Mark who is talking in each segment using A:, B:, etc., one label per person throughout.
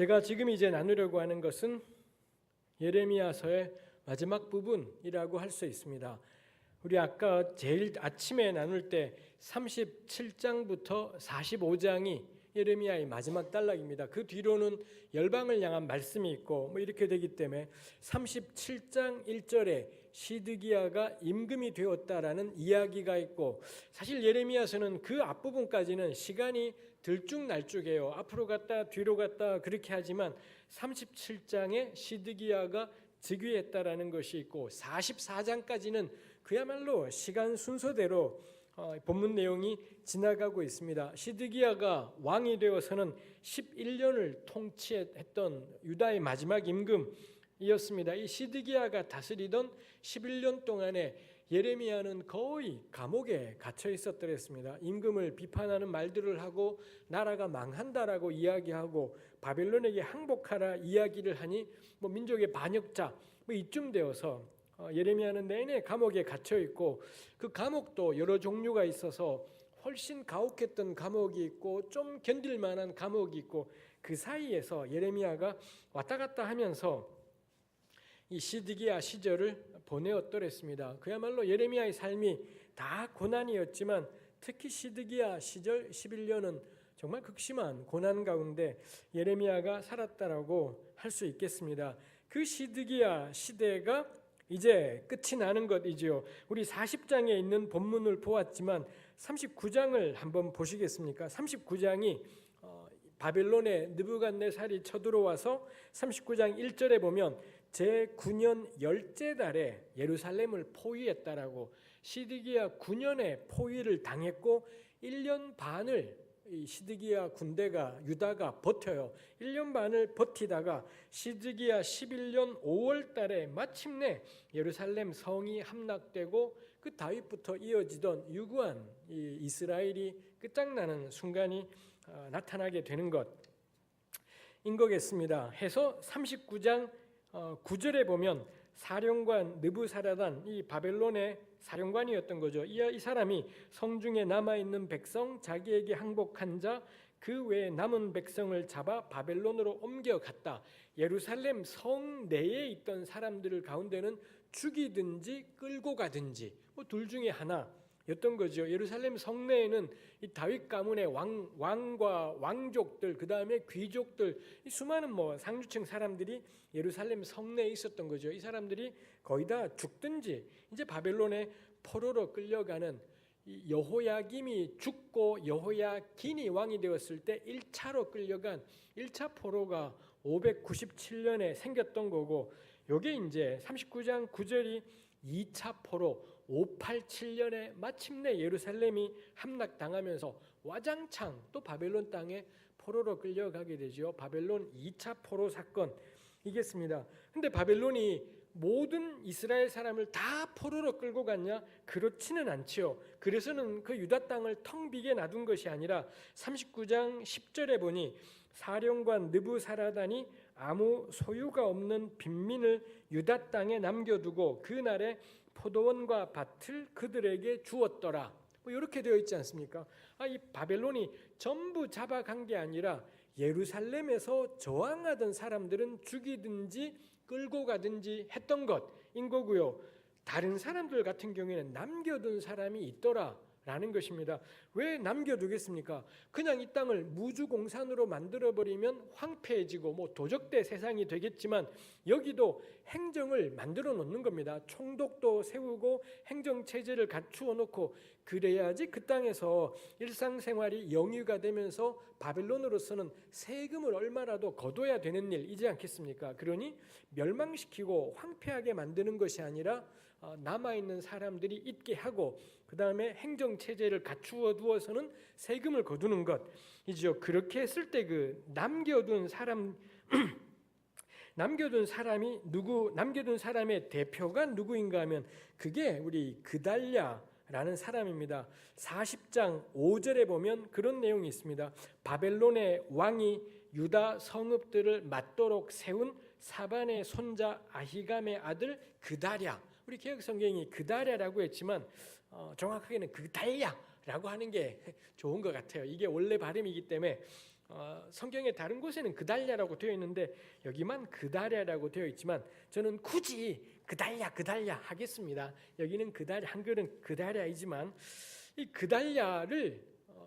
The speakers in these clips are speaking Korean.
A: 제가 지금 이제 나누려고 하는 것은 예레미야서의 마지막 부분이라고 할 수 있습니다. 우리 아까 제일 아침에 나눌 때 37장부터 45장이 예레미야의 마지막 단락입니다. 그 뒤로는 열방을 향한 말씀이 있고 이렇게 되기 때문에 37장 1절에 시드기야가 임금이 되었다라는 이야기가 있고, 사실 예레미야서는 그 앞부분까지는 시간이 들쭉날쭉해요. 앞으로 갔다 뒤로 갔다 그렇게 하지만 37장에 시드기야가 즉위했다라는 것이 있고 44장까지는 그야말로 시간 순서대로 본문 내용이 지나가고 있습니다. 시드기야가 왕이 되어서는 11년을 통치했던 유다의 마지막 임금이었습니다. 이 시드기야가 다스리던 11년 동안에 예레미야는 거의 감옥에 갇혀 있었더랬습니다. 임금을 비판하는 말들을 하고 나라가 망한다라고 이야기하고 바벨론에게 항복하라 이야기를 하니 민족의 반역자 이쯤 되어서 예레미야는 내내 감옥에 갇혀 있고, 그 감옥도 여러 종류가 있어서 훨씬 가혹했던 감옥이 있고 좀 견딜 만한 감옥이 있고, 그 사이에서 예레미야가 왔다 갔다 하면서 이 시드기야 시절을 보내었더랬습니다. 그야말로 예레미야의 삶이 다 고난이었지만 특히 시드기야 시절 11년은 정말 극심한 고난 가운데 예레미야가 살았다라고 할 수 있겠습니다. 그 시드기야 시대가 이제 끝이 나는 것이지요. 우리 40장에 있는 본문을 보았지만 39장을 한번 보시겠습니까? 39장이 바벨론의 느부갓네살이 쳐들어와서 39장 1절에 보면 제9년 10째 달에 예루살렘을 포위했다라고, 시드기야 9년에 포위를 당했고 1년 반을 이 시드기야 군대가 유다가 버텨요. 1년 반을 버티다가 시드기야 11년 5월 달에 마침내 예루살렘 성이 함락되고 그 다윗부터 이어지던 유구한 이 이스라엘이 끝장나는 순간이 나타나게 되는 것인 거겠습니다. 해서 39장 9절에 보면 사령관 느부사라단, 이 바벨론의 사령관이었던 거죠. 이 사람이 성중에 남아있는 백성, 자기에게 항복한 자, 그 외에 남은 백성을 잡아 바벨론으로 옮겨갔다. 예루살렘 성 내에 있던 사람들 가운데는 죽이든지 끌고 가든지 둘 중에 하나였던 거죠. 예루살렘 성내에는 이 다윗 가문의 왕과 왕족들, 그 다음에 귀족들, 이 수많은 상류층 사람들이 예루살렘 성내에 있었던 거죠. 이 사람들이 거의 다 죽든지 이제 바벨론의 포로로 끌려가는, 여호야김이 죽고 여호야긴이 왕이 되었을 때 1차로 끌려간 1차 포로가 597년에 생겼던 거고, 요게 이제 39장 9절이 2차 포로 587년에 마침내 예루살렘이 함락당하면서 와장창 또 바벨론 땅에 포로로 끌려가게 되죠. 바벨론 2차 포로 사건이겠습니다. 근데 바벨론이 모든 이스라엘 사람을 다 포로로 끌고 갔냐? 그렇지는 않지요. 그래서는 그 유다 땅을 텅 비게 놔둔 것이 아니라 39장 10절에 보니 사령관 느부사라단이 아무 소유가 없는 빈민을 유다 땅에 남겨두고 그날에 포도원과 밭을 그들에게 주었더라. 이렇게 되어 있지 않습니까? 이 바벨론이 전부 잡아간 게 아니라 예루살렘에서 저항하던 사람들은 죽이든지 끌고 가든지 했던 것인 거고요. 다른 사람들 같은 경우에는 남겨둔 사람이 있더라라는 것입니다. 왜 남겨두겠습니까? 그냥 이 땅을 무주공산으로 만들어버리면 황폐해지고 도적대 세상이 되겠지만 여기도 행정을 만들어 놓는 겁니다. 총독도 세우고 행정체제를 갖추어 놓고 그래야지 그 땅에서 일상생활이 영유가 되면서 바벨론으로서는 세금을 얼마라도 거둬야 되는 일이지 않겠습니까? 그러니 멸망시키고 황폐하게 만드는 것이 아니라 남아있는 사람들이 있게 하고 그 다음에 행정체제를 갖추어 두어서는 세금을 거두는 것이죠. 그렇게 했을 때 그 남겨둔 사람의 대표가 누구인가 하면 그게 우리 그달랴라는 사람입니다. 40장 5절에 보면 그런 내용이 있습니다. 바벨론의 왕이 유다 성읍들을 맞도록 세운 사반의 손자 아히감의 아들 그달랴. 우리 개혁 성경이 그달랴라고 했지만 정확하게는 그달랴라고 하는 게 좋은 것 같아요. 이게 원래 발음이기 때문에 성경의 다른 곳에는 그달랴라고 되어 있는데 여기만 그달랴라고 되어 있지만 저는 굳이 그달랴 하겠습니다. 여기는 그달랴, 한글은 그달랴이지만 이 그달랴를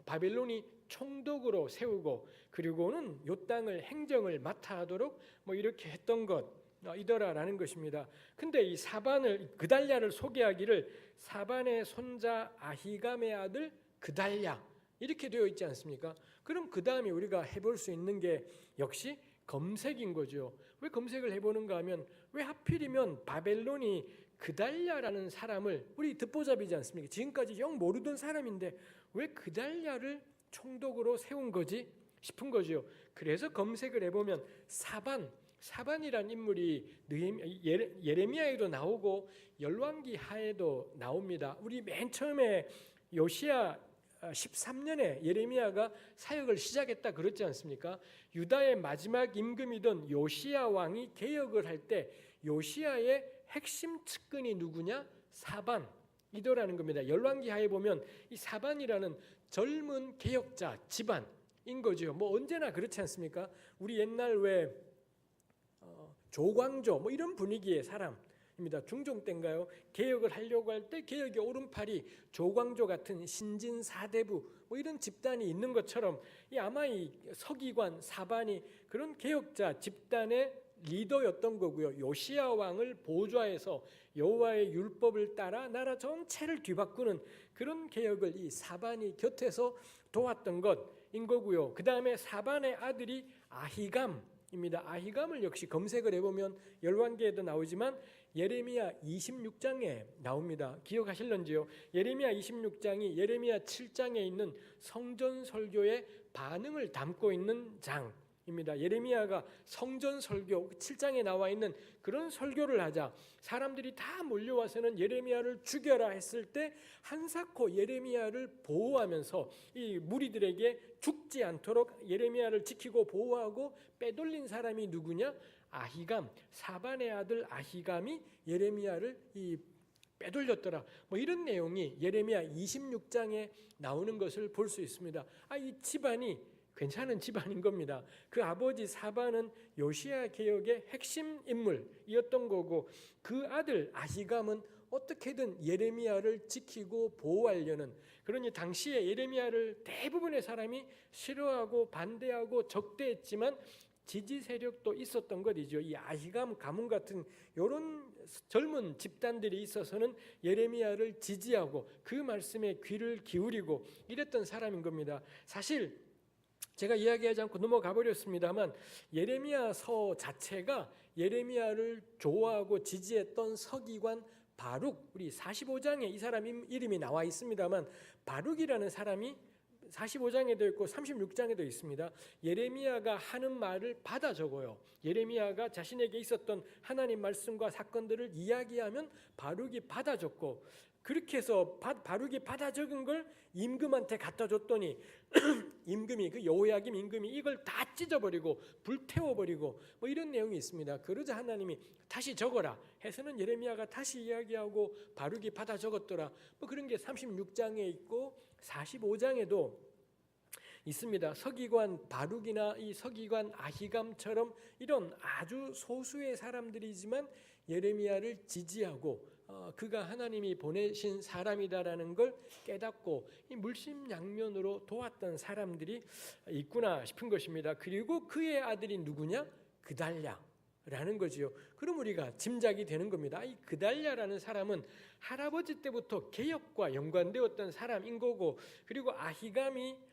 A: 바벨론이 총독으로 세우고 그리고는 요 땅을 행정을 맡아 하도록 뭐 이렇게 했던 것이더라라는 것입니다. 근데 이 사반을 그달랴를 소개하기를 사반의 손자 아히감의 아들 그달랴 이렇게 되어 있지 않습니까? 그럼 그 다음에 우리가 해볼 수 있는 게 역시 검색인 거죠. 왜 검색을 해보는가 하면 왜 하필이면 바벨론이 그달랴라는 사람을 우리 듣보잡이지 않습니까? 지금까지 영 모르던 사람인데 왜 그달랴를 총독으로 세운 거지 싶은 거죠. 그래서 검색을 해보면 사반이란 인물이 예레미야에도 나오고 열왕기 하에도 나옵니다. 우리 맨 처음에 요시야 13년에 예레미야가 사역을 시작했다 그랬지 않습니까? 유다의 마지막 임금이던 요시야 왕이 개혁을 할 때 요시야의 핵심 측근이 누구냐? 사반이더라는 겁니다. 열왕기 하에 보면 이 사반이라는 젊은 개혁자 집안인 거죠. 뭐 언제나 그렇지 않습니까? 우리 옛날 왜 조광조 뭐 이런 분위기의 사람입니다. 중종 때인가요? 개혁을 하려고 할 때 개혁의 오른팔이 조광조 같은 신진사대부 뭐 이런 집단이 있는 것처럼 아마 이 서기관 사반이 그런 개혁자 집단의 리더였던 거고요. 요시야 왕을 보좌해서 여호와의 율법을 따라 나라 전체를 뒤바꾸는 그런 개혁을 이 사반이 곁에서 도왔던 것인 거고요. 그 다음에 사반의 아들이 아히감입니다. 아히감을 역시 검색을 해보면 열왕기에도 나오지만 예레미야 26장에 나옵니다. 기억하실런지요? 예레미야 26장이 예레미야 7장에 있는 성전 설교의 반응을 담고 있는 장입니다. 예레미야가 성전 설교 7장에 나와 있는 그런 설교를 하자 사람들이 다 몰려와서는 예레미야를 죽여라 했을 때 한사코 예레미야를 보호하면서 이 무리들에게 죽지 않도록 예레미야를 지키고 보호하고 빼돌린 사람이 누구냐? 아히감, 사반의 아들 아히감이 예레미야를 빼돌렸더라. 뭐 이런 내용이 예레미야 26장에 나오는 것을 볼 수 있습니다. 이 집안이 괜찮은 집안인 겁니다. 그 아버지 사반은 요시야 개혁의 핵심 인물이었던 거고 그 아들 아히감은 어떻게든 예레미야를 지키고 보호하려는 그러니 당시에 예레미야를 대부분의 사람이 싫어하고 반대하고 적대했지만 지지 세력도 있었던 것이죠. 이 아히감 가문 같은 이런 젊은 집단들이 있어서는 예레미야를 지지하고 그 말씀에 귀를 기울이고 이랬던 사람인 겁니다. 사실 제가 이야기하지 않고 넘어가 버렸습니다만 예레미야서 자체가 예레미야를 좋아하고 지지했던 서기관 바룩, 우리 45장에 이 사람 이름이 나와 있습니다만 바룩이라는 사람이 45장에도 있고 36장에도 있습니다. 예레미야가 하는 말을 받아 적어요. 예레미야가 자신에게 있었던 하나님 말씀과 사건들을 이야기하면 바룩이 받아 적고 그렇게 해서 바룩이 받아 적은 걸 임금한테 갖다 줬더니 임금이 그 여호야김 임금이 이걸 다 찢어버리고 불태워버리고 뭐 이런 내용이 있습니다. 그러자 하나님이 다시 적어라 해서는 예레미야가 다시 이야기하고 바룩이 받아 적었더라. 뭐 그런 게 36장에 있고 45장에도 있습니다. 서기관 바룩이나 이 서기관 아히감처럼 이런 아주 소수의 사람들이지만 예레미야를 지지하고 그가 하나님이 보내신 사람이다라는 걸 깨닫고 이 물심양면으로 도왔던 사람들이 있구나 싶은 것입니다. 그리고 그의 아들이 누구냐? 그달랴라는 거지요. 그럼 우리가 짐작이 되는 겁니다. 이 그달랴라는 사람은 할아버지 때부터 개혁과 연관되었던 사람인 거고 그리고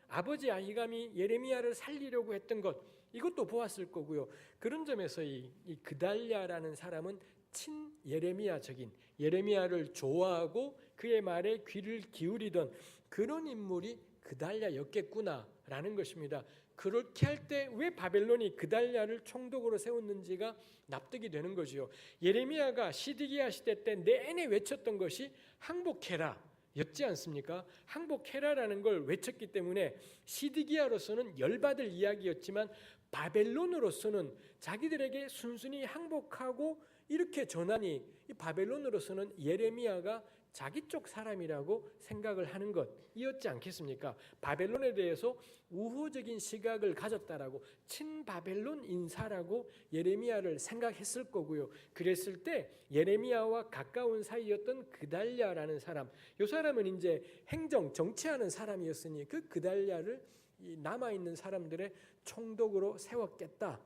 A: 아버지 아히감이 예레미야를 살리려고 했던 것 이것도 보았을 거고요. 그런 점에서 이 그달랴라는 사람은 친 예레미야적인 예레미야를 좋아하고 그의 말에 귀를 기울이던 그런 인물이 그달랴였겠구나라는 것입니다. 그렇게 할 때 왜 바벨론이 그달랴를 총독으로 세웠는지가 납득이 되는 거지요. 예레미야가 시드기야 시대 때 내내 외쳤던 것이 항복해라 였지 않습니까? 항복해라라는 걸 외쳤기 때문에 시드기야로서는 열받을 이야기였지만 바벨론으로서는 자기들에게 순순히 항복하고 이렇게 전하니 이 바벨론으로서는 예레미야가 자기 쪽 사람이라고 생각을 하는 것이었지 않겠습니까? 바벨론에 대해서 우호적인 시각을 가졌다라고, 친바벨론 인사라고 예레미야를 생각했을 거고요. 그랬을 때 예레미야와 가까운 사이였던 그달랴라는 사람, 이 사람은 이제 행정 정치하는 사람이었으니 그 그달랴를 이 남아있는 사람들의 총독으로 세웠겠다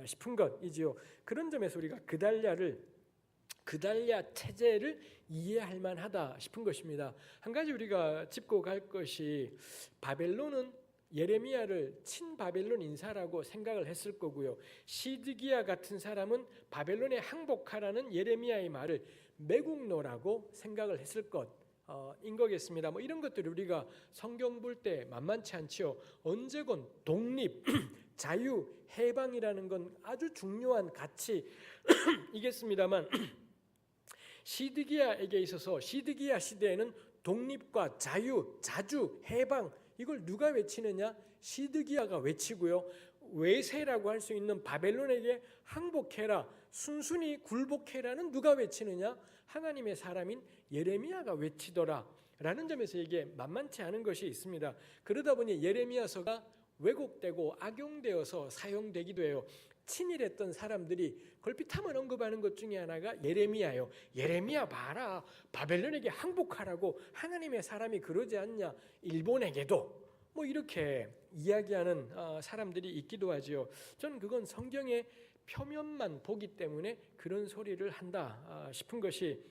A: 싶은 것이지요. 그런 점에서 우리가 그달랴 체제를 이해할 만하다 싶은 것입니다. 한 가지 우리가 짚고 갈 것이, 바벨론은 예레미야를 친바벨론 인사라고 생각을 했을 거고요. 시드기야 같은 사람은 바벨론에 항복하라는 예레미야의 말을 매국노라고 생각을 했을 것인 거겠습니다. 뭐 이런 것들을 우리가 성경 볼 때 만만치 않지요. 언제건 독립, 자유, 해방이라는 건 아주 중요한 가치이겠습니다만 시드기야에게 있어서 시드기야 시대에는 독립과 자유, 자주, 해방, 이걸 누가 외치느냐? 시드기야가 외치고요. 외세라고 할 수 있는 바벨론에게 항복해라, 순순히 굴복해라는 누가 외치느냐? 하나님의 사람인 예레미야가 외치더라 라는 점에서 이게 만만치 않은 것이 있습니다. 그러다 보니 예레미야서가 왜곡되고 악용되어서 사용되기도 해요. 친일했던 사람들이 걸핏하면 언급하는 것 중에 하나가 예레미야예요. 예레미야 봐라, 바벨론에게 항복하라고 하나님의 사람이 그러지 않냐, 일본에게도 뭐 이렇게 이야기하는 사람들이 있기도 하지요. 저는 그건 성경의 표면만 보기 때문에 그런 소리를 한다 싶은 것이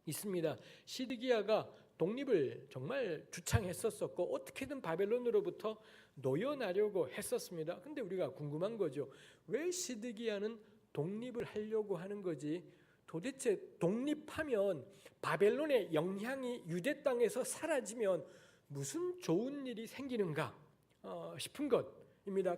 A: 있습니다. 시드기야가 독립을 정말 주창했었고 어떻게든 바벨론으로부터 놓여나려고 했었습니다. 근데 우리가 궁금한 거죠. 왜 시드기야는 독립을 하려고 하는 거지? 도대체 독립하면 바벨론의 영향이 유대 땅에서 사라지면 무슨 좋은 일이 생기는가 싶은 것입니다.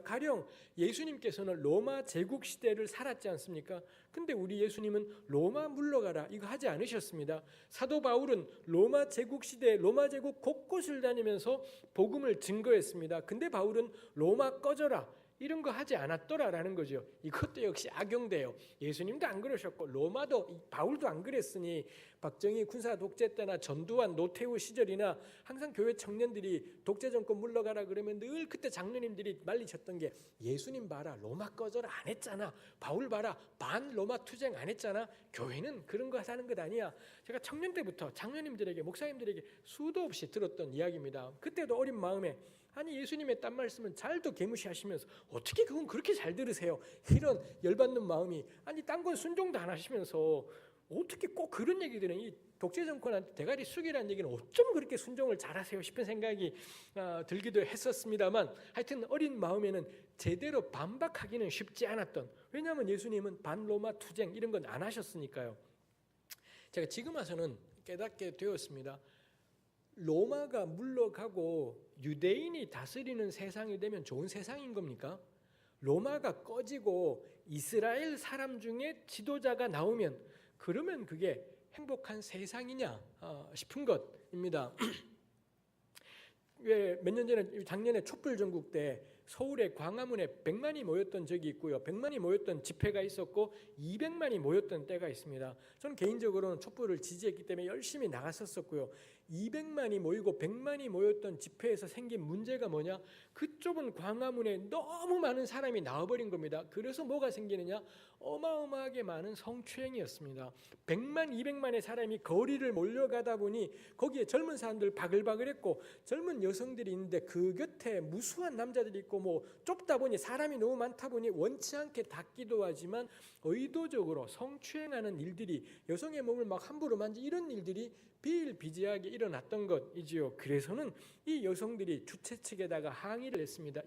A: 가령 예수님께서는 로마 제국 시대를 살았지 않습니까? 근데 우리 예수님은 로마 물러가라 이거 하지 않으셨습니다. 사도 바울은 로마 제국 시대, 로마 제국 곳곳을 다니면서 복음을 증거했습니다. 근데 바울은 로마 꺼져라 이런 거 하지 않았더라라는 거죠. 이것도 역시 악용돼요. 예수님도 안 그러셨고 로마도 바울도 안 그랬으니 박정희 군사 독재 때나 전두환 노태우 시절이나 항상 교회 청년들이 독재 정권 물러가라 그러면 늘 그때 장로님들이 말리셨던 게, 예수님 봐라 로마 꺼져라 안 했잖아, 바울 봐라 반 로마 투쟁 안 했잖아, 교회는 그런 거 하는 것 아니야. 제가 청년 때부터 장로님들에게 목사님들에게 수도 없이 들었던 이야기입니다. 그때도 어린 마음에 아니 예수님의 딴 말씀은 잘도 개무시하시면서 어떻게 그건 그렇게 잘 들으세요? 이런 열받는 마음이, 아니 딴 건 순종도 안 하시면서 어떻게 꼭 그런 얘기들은, 이 독재 정권한테 대가리 숙이라는 얘기는 어쩜 그렇게 순종을 잘하세요 싶은 생각이 들기도 했었습니다만, 하여튼 어린 마음에는 제대로 반박하기는 쉽지 않았던, 왜냐하면 예수님은 반로마 투쟁 이런 건 안 하셨으니까요. 제가 지금 와서는 깨닫게 되었습니다. 로마가 물러가고 유대인이 다스리는 세상이 되면 좋은 세상인 겁니까? 로마가 꺼지고 이스라엘 사람 중에 지도자가 나오면 그러면 그게 행복한 세상이냐 싶은 것입니다. 왜 몇 년 전에 작년에 촛불 전국 때 서울의 광화문에 100만이 모였던 적이 있고요. 100만이 모였던 집회가 있었고 200만이 모였던 때가 있습니다. 저는 개인적으로는 촛불을 지지했기 때문에 열심히 나갔었고요. 200만이 모이고 100만이 모였던 집회에서 생긴 문제가 뭐냐? 그 좁은 광화문에 너무 많은 사람이 나와버린 겁니다. 그래서 뭐가 생기느냐? 어마어마하게 많은 성추행이었습니다. 100만, 200만의 사람이 거리를 몰려가다 보니 거기에 젊은 사람들 바글바글했고 젊은 여성들이 있는데 그 곁에 무수한 남자들이 있고 뭐 좁다 보니 사람이 너무 많다 보니 원치 않게 닿기도 하지만 의도적으로 성추행하는 일들이, 여성의 몸을 막 함부로 만지 이런 일들이 비일비재하게 일어났던 것이지요. 그래서는 이 여성들이 주최 측에다가 항의를 했습니다.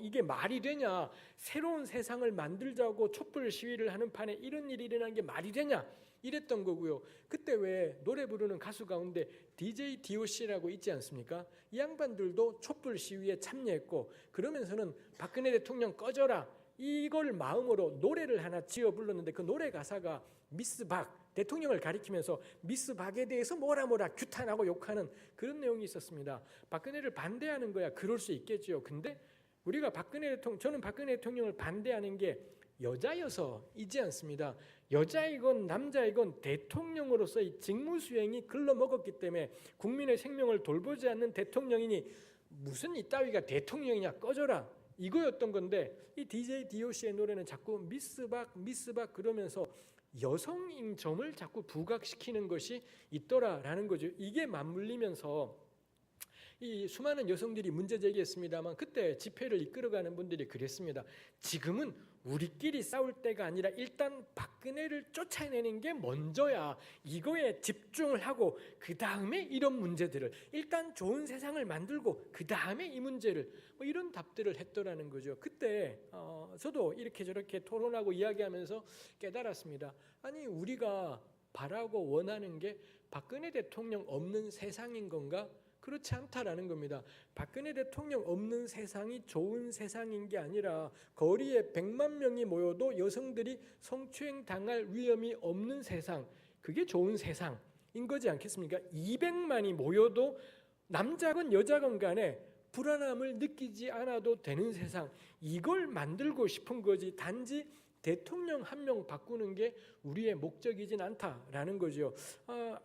A: 이게 말이 되냐? 새로운 세상을 만들자고 촛불 시위를 하는 판에 이런 일이 일어난 게 말이 되냐? 이랬던 거고요. 그때 왜 노래 부르는 가수 가운데 DJ DOC라고 있지 않습니까? 이 양반들도 촛불 시위에 참여했고, 그러면서는 박근혜 대통령 꺼져라 이걸 마음으로 노래를 하나 지어 불렀는데 그 노래 가사가 미스 박, 대통령을 가리키면서 미스 박에 대해서 뭐라 규탄하고 욕하는 그런 내용이 있었습니다. 박근혜를 반대하는 거야 그럴 수 있겠죠. 근데 우리가 저는 박근혜 대통령을 반대하는 게 여자여서이지 않습니다. 여자이건 남자이건 대통령으로서의 직무 수행이 글러먹었기 때문에 국민의 생명을 돌보지 않는 대통령이니 무슨 이따위가 대통령이냐 꺼져라 이거였던 건데, 이 DJ DOC의 노래는 자꾸 미스박 그러면서 여성인 점을 자꾸 부각시키는 것이 있더라라는 거죠. 이게 맞물리면서 이 수많은 여성들이 문제 제기했습니다만 그때 집회를 이끌어가는 분들이 그랬습니다. 지금은 우리끼리 싸울 때가 아니라 일단 박근혜를 쫓아내는 게 먼저야. 이거에 집중을 하고 그 다음에 이런 문제들을, 일단 좋은 세상을 만들고 그 다음에 이 문제를, 뭐 이런 답들을 했더라는 거죠. 그때 저도 이렇게 저렇게 토론하고 이야기하면서 깨달았습니다. 아니, 우리가 바라고 원하는 게 박근혜 대통령 없는 세상인 건가? 그렇지 않다라는 겁니다. 박근혜 대통령 없는 세상이 좋은 세상인 게 아니라 거리에 100만 명이 모여도 여성들이 성추행 당할 위험이 없는 세상, 그게 좋은 세상인 거지 않겠습니까? 200만이 모여도 남자건 여자건 간에 불안함을 느끼지 않아도 되는 세상, 이걸 만들고 싶은 거지 단지 대통령 한 명 바꾸는 게 우리의 목적이진 않다라는 거죠.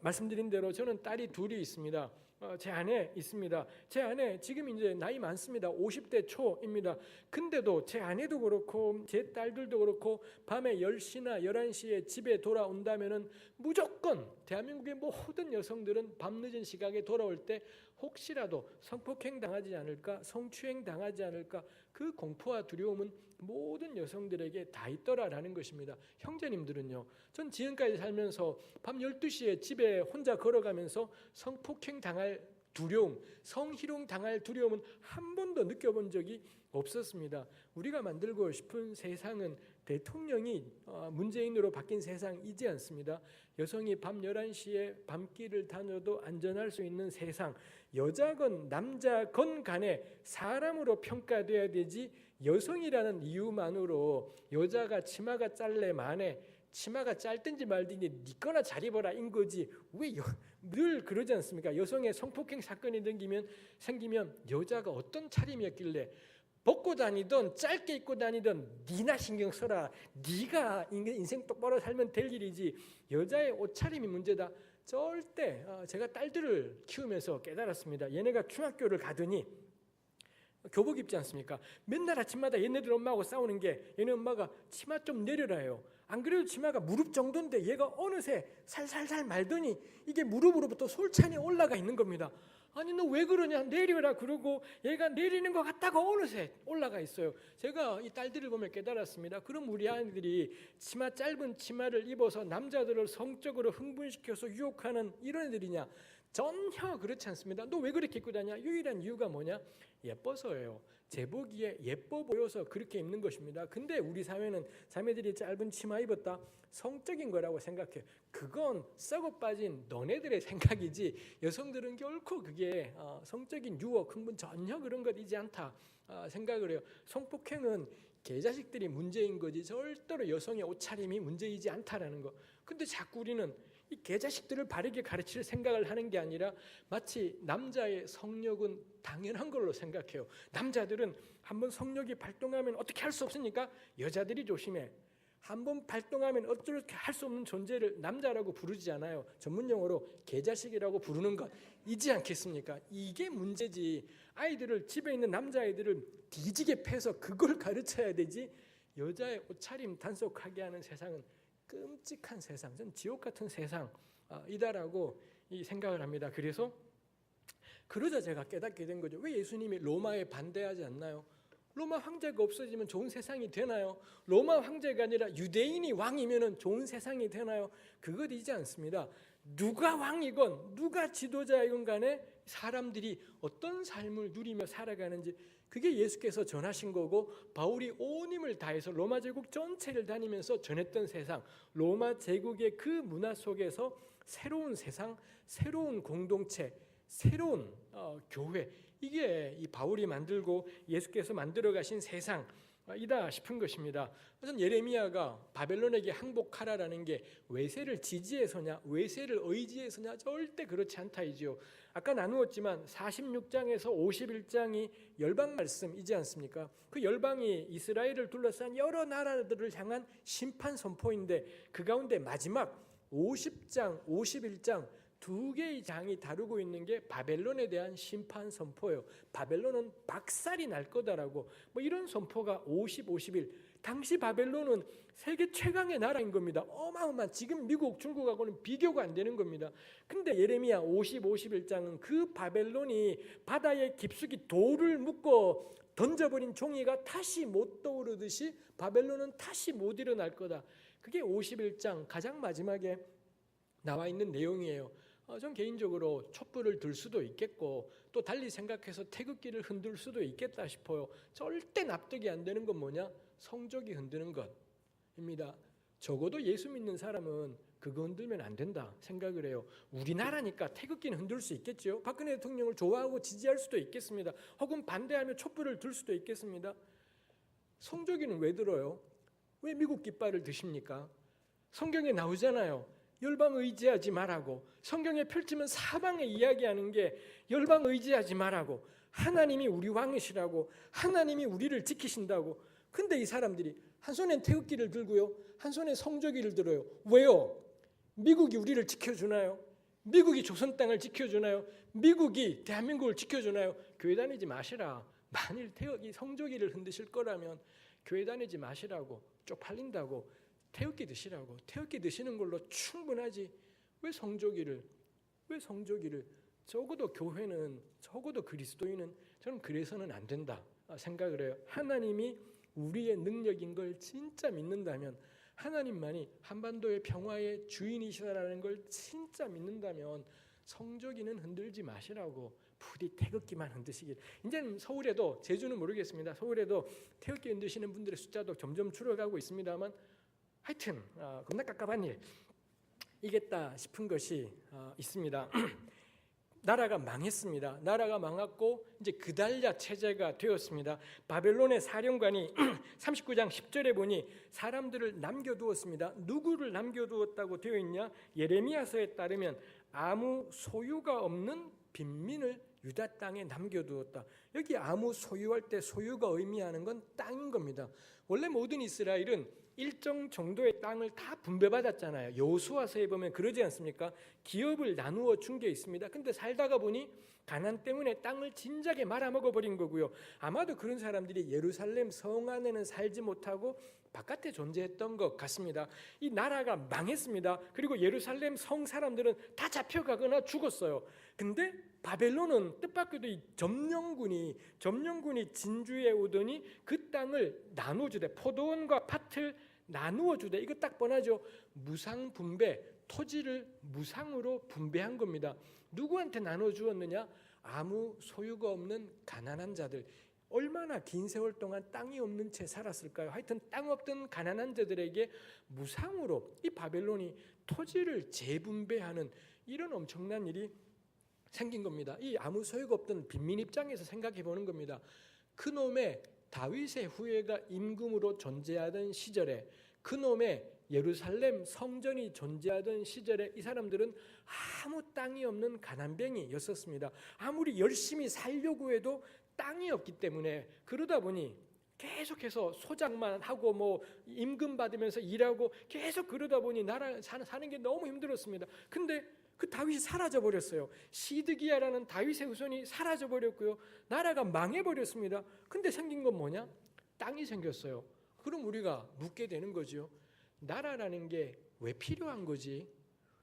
A: 말씀드린 대로 저는 딸이 둘이 있습니다. 제 아내 있습니다. 제 아내 지금 이제 나이 많습니다. 50대 초입니다. 근데도 제 아내도 그렇고 제 딸들도 그렇고 밤에 10시나 11시에 집에 돌아온다면은 무조건 대한민국의 모든 여성들은 밤늦은 시각에 돌아올 때 혹시라도 성폭행 당하지 않을까, 성추행 당하지 않을까, 그 공포와 두려움은 모든 여성들에게 다 있더라라는 것입니다. 형제님들은요, 전 지금까지 살면서 밤 12시에 집에 혼자 걸어가면서 성폭행 당할 두려움, 성희롱 당할 두려움은 한 번도 느껴본 적이 없었습니다. 우리가 만들고 싶은 세상은 대통령이 문재인으로 바뀐 세상이지 않습니다. 여성이 밤 11시에 밤길을 다녀도 안전할 수 있는 세상, 여자건 남자건 간에 사람으로 평가돼야 되지 여성이라는 이유만으로 여자가 치마가 짤래 마네, 치마가 짧든지 말든지 니 거나 잘 입어라 인 거지. 왜 늘 그러지 않습니까? 여성의 성폭행 사건이 생기면 여자가 어떤 차림이었길래 벗고 다니던 짧게 입고 다니던 니나 신경 써라, 네가 인생 똑바로 살면 될 일이지 여자의 옷차림이 문제다. 절대. 제가 딸들을 키우면서 깨달았습니다. 얘네가 중학교를 가더니 교복 입지 않습니까? 맨날 아침마다 얘네들 엄마하고 싸우는 게 얘네 엄마가 치마 좀 내려라 해요. 안 그래도 치마가 무릎 정도인데 얘가 어느새 살살살 말더니 이게 무릎으로부터 솔찬히 올라가 있는 겁니다. 아니 너 왜 그러냐, 내려라 그러고 얘가 내리는 것 같다가 어느새 올라가 있어요. 제가 이 딸들을 보면 깨달았습니다. 그럼 우리 아이들이 짧은 치마를 입어서 남자들을 성적으로 흥분시켜서 유혹하는 이런 애들이냐? 전혀 그렇지 않습니다. 너 왜 그렇게 입고 다냐? 유일한 이유가 뭐냐? 예뻐서예요. 제복이에 예뻐 보여서 그렇게 입는 것입니다. 근데 우리 사회는 자매들이 짧은 치마 입었다, 성적인 거라고 생각해요. 그건 썩어 빠진 너네들의 생각이지 여성들은 결코 그게 성적인 유혹, 흥분 전혀 그런 것이지 않다 생각을 해요. 성폭행은 개자식들이 문제인 거지 절대로 여성의 옷차림이 문제이지 않다라는 거. 근데 자꾸 우리는 이 개자식들을 바르게 가르칠 생각을 하는 게 아니라 마치 남자의 성욕은 당연한 걸로 생각해요. 남자들은 한번 성욕이 발동하면 어떻게 할 수 없으니까 여자들이 조심해. 한번 발동하면 어떻게 할 수 없는 존재를 남자라고 부르지 않아요. 전문용어로 개자식이라고 부르는 것 이지 않겠습니까? 이게 문제지. 아이들을, 집에 있는 남자아이들을 뒤지게 패서 그걸 가르쳐야 되지 여자의 옷차림 단속하게 하는 세상은 끔찍한 세상, 전 지옥 같은 세상이다라고 생각을 합니다. 그러자 제가 깨닫게 된 거죠. 왜 예수님이 로마에 반대하지 않나요? 로마 황제가 없어지면 좋은 세상이 되나요? 로마 황제가 아니라 유대인이 왕이면 좋은 세상이 되나요? 그것이지 않습니다. 누가 왕이건 누가 지도자이건 간에 사람들이 어떤 삶을 누리며 살아가는지 그게 예수께서 전하신 거고, 바울이 온 힘을 다해서 로마 제국 전체를 다니면서 전했던 세상, 로마 제국의 그 문화 속에서 새로운 세상, 새로운 공동체, 새로운 교회, 이게 이 바울이 만들고 예수께서 만들어 가신 세상, 이다 싶은 것입니다. 전 예레미야가 바벨론에게 항복하라라는 게 외세를 지지해서냐 외세를 의지해서냐 절대 그렇지 않다이지요. 아까 나누었지만 46장에서 51장이 열방 말씀이지 않습니까? 그 열방이 이스라엘을 둘러싼 여러 나라들을 향한 심판 선포인데 그 가운데 마지막 50장, 51장 두 개의 장이 다루고 있는 게 바벨론에 대한 심판 선포예요. 바벨론은 박살이 날 거다라고 이런 선포가 50, 51. 당시 바벨론은 세계 최강의 나라인 겁니다. 어마어마한 지금 미국, 중국하고는 비교가 안 되는 겁니다. 근데 예레미야 50, 51장은 그 바벨론이 바다에 깊숙이 돌을 묶어 던져버린 종이가 다시 못 떠오르듯이 바벨론은 다시 못 일어날 거다. 그게 51장 가장 마지막에 나와 있는 내용이에요. 전 개인적으로 촛불을 들 수도 있겠고 또 달리 생각해서 태극기를 흔들 수도 있겠다 싶어요. 절대 납득이 안 되는 건 뭐냐? 성적이 흔드는 것입니다. 적어도 예수 믿는 사람은 그거 흔들면 안 된다 생각을 해요. 우리나라니까 태극기는 흔들 수 있겠죠. 박근혜 대통령을 좋아하고 지지할 수도 있겠습니다. 혹은 반대하며 촛불을 들 수도 있겠습니다. 성적이는 왜 들어요? 왜 미국 깃발을 드십니까? 성경에 나오잖아요. 열방 의지하지 말라고. 성경에 펼치면 사방에 이야기하는 게 열방 의지하지 말라고. 하나님이 우리 왕이시라고. 하나님이 우리를 지키신다고. 근데 이 사람들이 한 손엔 태극기를 들고요, 한 손에 성조기를 들어요. 왜요? 미국이 우리를 지켜주나요? 미국이 조선 땅을 지켜주나요? 미국이 대한민국을 지켜주나요? 교회 다니지 마시라. 만일 태극기 성조기를 흔드실 거라면 교회 다니지 마시라고. 쪽팔린다고. 태극기 드시라고. 태극기 드시는 걸로 충분하지. 왜 성조기를? 적어도 교회는, 적어도 그리스도인은 저는 그래서는 안 된다 생각을 해요. 하나님이 우리의 능력인 걸 진짜 믿는다면, 하나님만이 한반도의 평화의 주인이시다라는 걸 진짜 믿는다면 성조기는 흔들지 마시라고. 부디 태극기만 흔드시길. 이제는 서울에도, 제주는 모르겠습니다. 서울에도 태극기 흔드시는 분들의 숫자도 점점 줄어가고 있습니다만 하여튼 겁나 깝깝한 일 이겠다 싶은 것이 있습니다. 나라가 망했습니다. 나라가 망했고 이제 그달랴 체제가 되었습니다. 바벨론의 사령관이 39장 10절에 보니 사람들을 남겨두었습니다. 누구를 남겨두었다고 되어 있냐? 예레미야서에 따르면 아무 소유가 없는 빈민을 유다 땅에 남겨두었다. 여기 아무 소유할 때 소유가 의미하는 건 땅인 겁니다. 원래 모든 이스라엘은 일정 정도의 땅을 다 분배받았잖아요. 여호수아서에 보면 그러지 않습니까? 기업을 나누어 준 게 있습니다. 근데 살다가 보니 가난 때문에 땅을 진작에 말아먹어 버린 거고요. 아마도 그런 사람들이 예루살렘 성 안에는 살지 못하고 바깥에 존재했던 것 같습니다. 이 나라가 망했습니다. 그리고 예루살렘 성 사람들은 다 잡혀가거나 죽었어요. 근데 바벨론은 뜻밖에도 이 점령군이 진주에 오더니 그 땅을 나누어주되, 포도원과 밭을 나누어주되, 이거 딱 뻔하죠. 무상 분배, 토지를 무상으로 분배한 겁니다. 누구한테 나눠주었느냐? 아무 소유가 없는 가난한 자들. 얼마나 긴 세월 동안 땅이 없는 채 살았을까요? 하여튼 땅 없던 가난한 자들에게 무상으로 이 바벨론이 토지를 재분배하는 이런 엄청난 일이 생긴 겁니다. 이 아무 소유가 없던 빈민 입장에서 생각해 보는 겁니다. 그놈의 다윗의 후예가 임금으로 존재하던 시절에, 그놈의 예루살렘 성전이 존재하던 시절에 이 사람들은 아무 땅이 없는 가난뱅이였었습니다. 아무리 열심히 살려고 해도 땅이 없기 때문에, 그러다 보니 계속해서 소작만 하고 임금 받으면서 일하고 계속 그러다 보니 나라 사는 게 너무 힘들었습니다. 근데 그 다윗이 사라져 버렸어요. 시드기야라는 다윗의 후손이 사라져 버렸고요. 나라가 망해 버렸습니다. 근데 생긴 건 뭐냐? 땅이 생겼어요. 그럼 우리가 묻게 되는 거죠. 나라라는 게 왜 필요한 거지?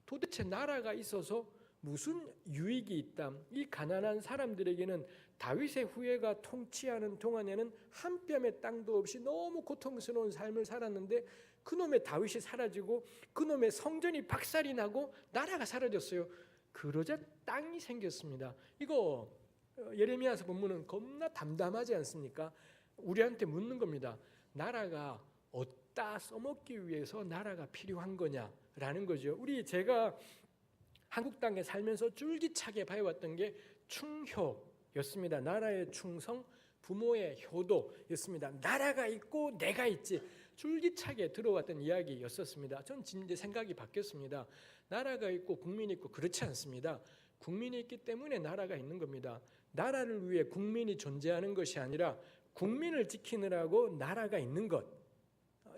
A: 도대체 나라가 있어서 무슨 유익이 있다? 이 가난한 사람들에게는 다윗의 후예가 통치하는 동안에는 한 뼘의 땅도 없이 너무 고통스러운 삶을 살았는데, 그놈의 다윗이 사라지고 그놈의 성전이 박살이 나고 나라가 사라졌어요. 그러자 땅이 생겼습니다. 이거 예레미야서 본문은 겁나 담담하지 않습니까? 우리한테 묻는 겁니다. 나라가 어디다 써먹기 위해서 나라가 필요한 거냐라는 거죠. 제가 한국 땅에 살면서 쫄깃하게 봐왔던 게 충효였습니다. 나라의 충성, 부모의 효도였습니다. 나라가 있고 내가 있지. 줄기차게 들어왔던 이야기였었습니다. 전 이제 생각이 바뀌었습니다. 나라가 있고 국민이 있고 그렇지 않습니다. 국민이 있기 때문에 나라가 있는 겁니다. 나라를 위해 국민이 존재하는 것이 아니라 국민을 지키느라고 나라가 있는 것.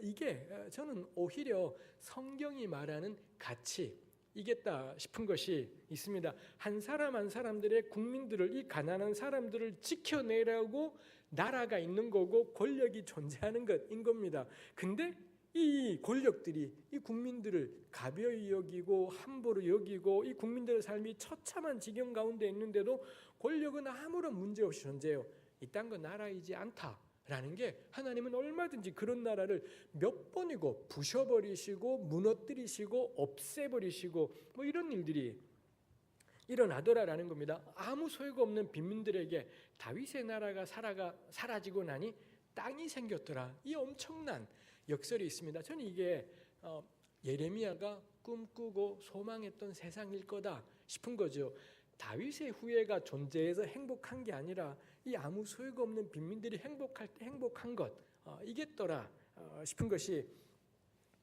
A: 이게 저는 오히려 성경이 말하는 가치이겠다 싶은 것이 있습니다. 한 사람 한 사람들의 국민들을, 이 가난한 사람들을 지켜내라고 나라가 있는 거고 권력이 존재하는 것인 겁니다. 근데 이 권력들이 이 국민들을 가벼이 여기고 함부로 여기고 이 국민들의 삶이 처참한 지경 가운데 있는데도 권력은 아무런 문제 없이 존재해요. 이딴 거 나라이지 않다라는 게, 하나님은 얼마든지 그런 나라를 몇 번이고 부셔버리시고 무너뜨리시고 없애버리시고 뭐 이런 일들이 일어나더라라는 겁니다. 아무 소용 없는 빈민들에게 다윗의 나라가 사라지고 나니 땅이 생겼더라. 이 엄청난 역설이 있습니다. 저는 이게 예레미야가 꿈꾸고 소망했던 세상일 거다 싶은 거죠. 다윗의 후예가 존재해서 행복한 게 아니라 이 아무 소용 없는 빈민들이 행복할 때 행복한 것, 이겠더라 싶은 것이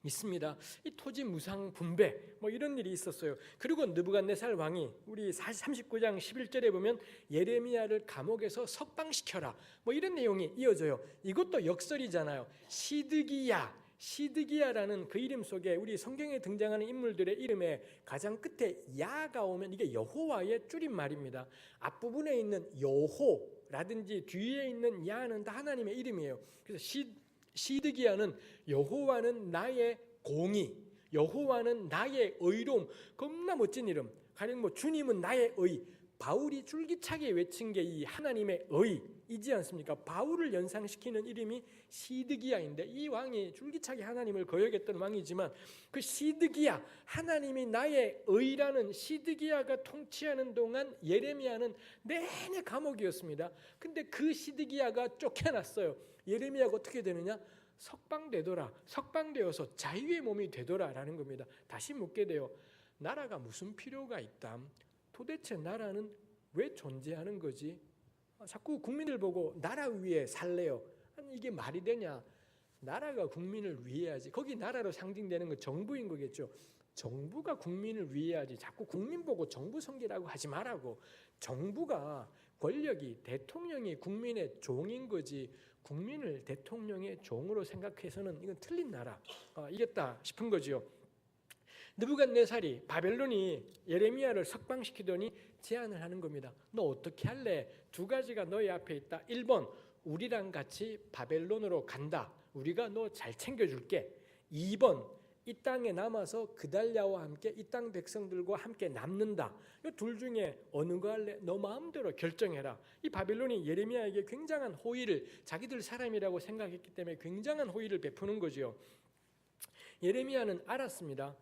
A: 있습니다. 이 토지 무상 분배 뭐 이런 일이 있었어요. 그리고 느부갓네살 왕이 우리 39장 11절에 보면 예레미야를 감옥에서 석방시켜라 뭐 이런 내용이 이어져요. 이것도 역설이잖아요. 시드기야라는 그 이름 속에 우리 성경에 등장하는 인물들의 이름에 가장 끝에 야가 오면 이게 여호와의 줄임말입니다. 앞부분에 있는 여호라든지 뒤에 있는 야는 다 하나님의 이름이에요. 그래서 시드기야는 여호와는 나의 공의, 여호와는 나의 의로움, 겁나 멋진 이름. 가령 뭐 주님은 나의 의. 바울이 줄기차게 외친 게 이 하나님의 의이지 않습니까? 바울을 연상시키는 이름이 시드기야인데, 이 왕이 줄기차게 하나님을 거역했던 왕이지만 그 시드기야, 하나님이 나의 의라는 시드기야가 통치하는 동안 예레미야는 내내 감옥이었습니다. 근데 그 시드기야가 쫓겨났어요. 예레미야가 어떻게 되느냐? 석방되더라. 석방되어서 자유의 몸이 되더라라는 겁니다. 다시 묻게 돼요. 나라가 무슨 필요가 있다? 도대체 나라는 왜 존재하는 거지? 자꾸 국민을 보고 나라 위에 살래요. 아니 이게 말이 되냐? 나라가 국민을 위해야지. 거기 나라로 상징되는 건 정부인 거겠죠. 정부가 국민을 위해야지. 자꾸 국민 보고 정부 섬기라고 하지 말라고. 정부가, 권력이, 대통령이 국민의 종인 거지, 국민을 대통령의 종으로 생각해서는 이건 틀린 나라 이겠다 싶은 거죠. 느부갓네살이, 바벨론이 예레미야를 석방시키더니 제안을 하는 겁니다. 너 어떻게 할래? 두 가지가 너희 앞에 있다. 1번, 우리랑 같이 바벨론으로 간다. 우리가 너 잘 챙겨줄게. 2번, 이 땅에 남아서 그달랴와 함께 이 땅 백성들과 함께 남는다. 이 둘 중에 어느 거 할래? 너 마음대로 결정해라. 이 바벨론이 예레미야에게 굉장한 호의를, 자기들 사람이라고 생각했기 때문에 굉장한 호의를 베푸는 거죠. 예레미야는 알았습니다.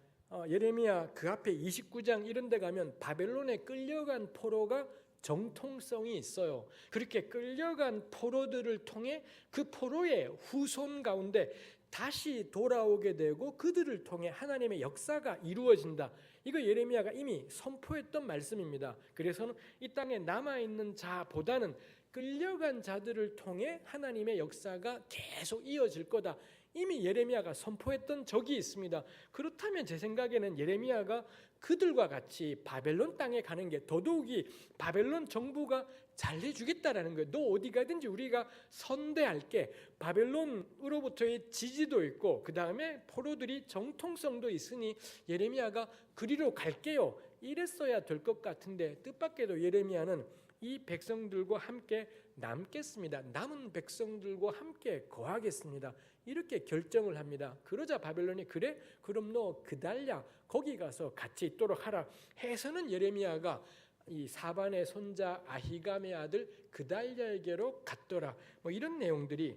A: 예레미야 그 앞에 29장 이런 데 가면 바벨론에 끌려간 포로가 정통성이 있어요. 그렇게 끌려간 포로들을 통해 그 포로의 후손 가운데 다시 돌아오게 되고 그들을 통해 하나님의 역사가 이루어진다. 이거 예레미야가 이미 선포했던 말씀입니다. 그래서는 이 땅에 남아있는 자보다는 끌려간 자들을 통해 하나님의 역사가 계속 이어질 거다. 이미 예레미야가 선포했던 적이 있습니다. 그렇다면 제 생각에는 예레미야가 그들과 같이 바벨론 땅에 가는 게 더더욱이 바벨론 정부가 잘해주겠다라는 거예요. 너 어디 가든지 우리가 선대할게. 바벨론으로부터의 지지도 있고 그 다음에 포로들이 정통성도 있으니 예레미야가 그리로 갈게요. 이랬어야 될 것 같은데 뜻밖에도 예레미야는 이 백성들과 함께 남겠습니다. 남은 백성들과 함께 거하겠습니다. 이렇게 결정을 합니다. 그러자 바벨론이 그래? 그럼 너 그달랴 거기 가서 같이 있도록 하라 해서는 예레미야가 이 사반의 손자 아히감의 아들 그달랴에게로 갔더라. 뭐 이런 내용들이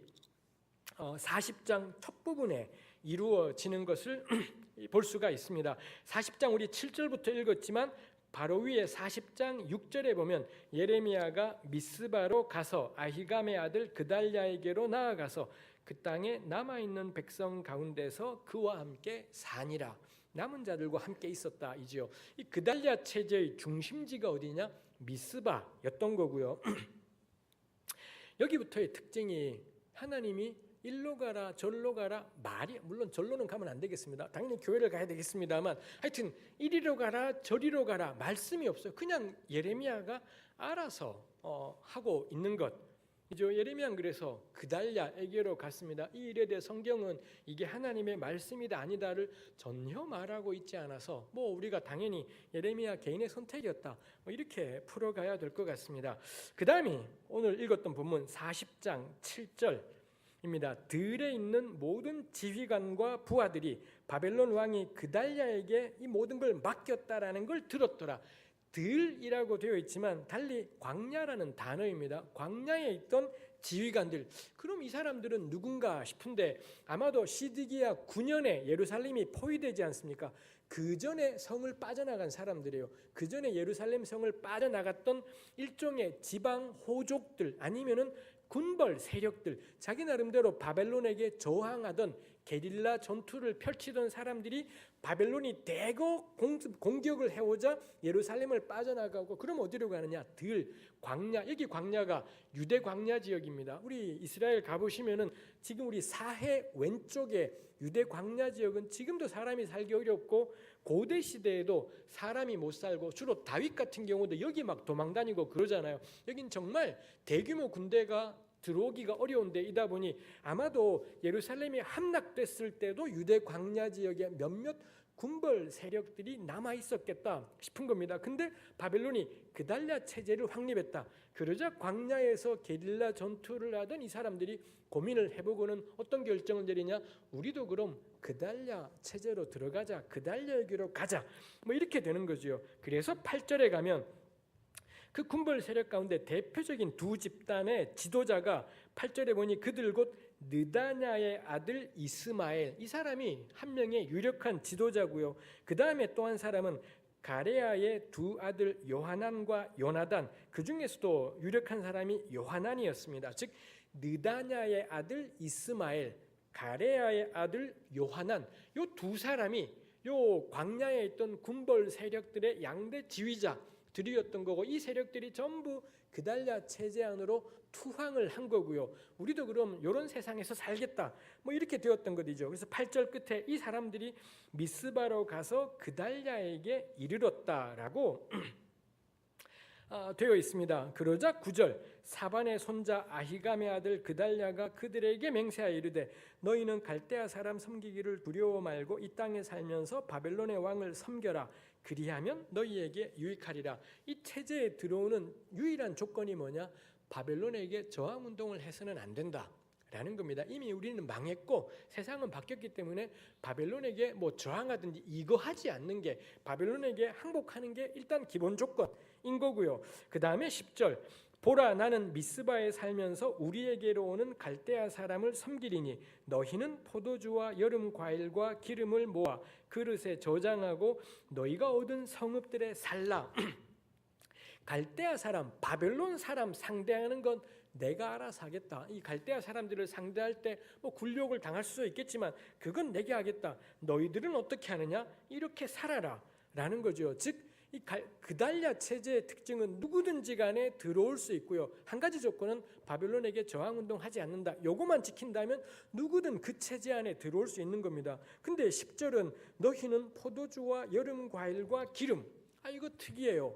A: 40장 첫 부분에 이루어지는 것을 볼 수가 있습니다. 40장 우리 7절부터 읽었지만 바로 위에 40장 6절에 보면 예레미야가 미스바로 가서 아히감의 아들 그달랴에게로 나아가서 그 땅에 남아있는 백성 가운데서 그와 함께 사니라. 남은 자들과 함께 있었다 이지요. 이 그달랴 체제의 중심지가 어디냐? 미스바였던 거고요. 여기부터의 특징이 하나님이 일로 가라 절로 가라 말이, 물론 절로는 가면 안 되겠습니다. 당연히 교회를 가야 되겠습니다만 하여튼 이리로 가라 저리로 가라 말씀이 없어요. 그냥 예레미야가 알아서 하고 있는 것. 이죠. 예레미야는 그래서 그달랴에게로 갔습니다. 이 일에 대해 성경은 이게 하나님의 말씀이다 아니다를 전혀 말하고 있지 않아서 우리가 당연히 예레미야 개인의 선택이었다 이렇게 풀어가야 될 것 같습니다. 그 다음이 오늘 읽었던 본문 40장 7절입니다. 들에 있는 모든 지휘관과 부하들이 바벨론 왕이 그달랴에게 이 모든 걸 맡겼다라는 걸 들었더라. 들이라고 되어 있지만 달리 광야라는 단어입니다. 광야에 있던 지휘관들, 그럼 이 사람들은 누군가 싶은데 아마도 시드기야 9년에 예루살렘이 포위되지 않습니까? 그 전에 성을 빠져나간 사람들이에요. 그 전에 예루살렘 성을 빠져나갔던 일종의 지방 호족들 아니면은 군벌 세력들, 자기 나름대로 바벨론에게 저항하던 게릴라 전투를 펼치던 사람들이 바벨론이 대거 공격을 해오자 예루살렘을 빠져나가고, 그럼 어디로 가느냐? 광야. 여기 광야가 유대 광야 지역입니다. 우리 이스라엘 가보시면은 지금 우리 사해 왼쪽에 유대 광야 지역은 지금도 사람이 살기 어렵고 고대 시대에도 사람이 못 살고 주로 다윗 같은 경우도 여기 막 도망다니고 그러잖아요. 여긴 정말 대규모 군대가 들어오기가 어려운 데이다 보니 아마도 예루살렘이 함락됐을 때도 유대 광야 지역에 몇몇 군벌 세력들이 남아 있었겠다 싶은 겁니다. 근데 바벨론이 그달랴 체제를 확립했다. 그러자 광야에서 게릴라 전투를 하던 이 사람들이 고민을 해보고는 어떤 결정을 내리냐? 우리도 그럼 그달랴 체제로 들어가자. 그달랴에게로 가자. 이렇게 되는 거죠. 그래서 8절에 가면 그 군벌 세력 가운데 대표적인 두 집단의 지도자가 8절에 보니 그들 곧 느다냐의 아들 이스마엘, 이 사람이 한 명의 유력한 지도자고요. 그 다음에 또 한 사람은 가레아의 두 아들 요하난과 요나단, 그 중에서도 유력한 사람이 요하난이었습니다. 즉 느다냐의 아들 이스마엘, 가레아의 아들 요하난, 요 두 사람이 요 광야에 있던 군벌 세력들의 양대 지휘자들이었던 거고, 이 세력들이 전부 그달랴 체제 안으로 투항을 한 거고요. 우리도 그럼 이런 세상에서 살겠다 이렇게 되었던 것이죠. 그래서 8절 끝에 이 사람들이 미스바로 가서 그달랴에게 이르렀다라고 되어 있습니다. 그러자 9절 사반의 손자 아히감의 아들 그달랴가 그들에게 맹세하여 이르되 너희는 갈대아 사람 섬기기를 두려워 말고 이 땅에 살면서 바벨론의 왕을 섬겨라. 그리하면 너희에게 유익하리라. 이 체제에 들어오는 유일한 조건이 뭐냐? 바벨론에게 저항운동을 해서는 안 된다라는 겁니다. 이미 우리는 망했고 세상은 바뀌었기 때문에 바벨론에게 저항하든지 이거 하지 않는 게, 바벨론에게 항복하는 게 일단 기본 조건인 거고요. 그 다음에 10절 보라 나는 미스바에 살면서 우리에게로 오는 갈대아 사람을 섬기리니 너희는 포도주와 여름 과일과 기름을 모아 그릇에 저장하고 너희가 얻은 성읍들에 살라. 갈대아 사람, 바벨론 사람 상대하는 건 내가 알아서 하겠다. 이 갈대아 사람들을 상대할 때 굴욕을 당할 수도 있겠지만 그건 내게 하겠다. 너희들은 어떻게 하느냐? 이렇게 살아라 라는 거죠. 즉 이 그달랴 체제의 특징은 누구든지 간에 들어올 수 있고요. 한 가지 조건은 바벨론에게 저항운동하지 않는다. 요거만 지킨다면 누구든 그 체제 안에 들어올 수 있는 겁니다. 근데 10절은 너희는 포도주와 여름 과일과 기름. 이거 특이해요.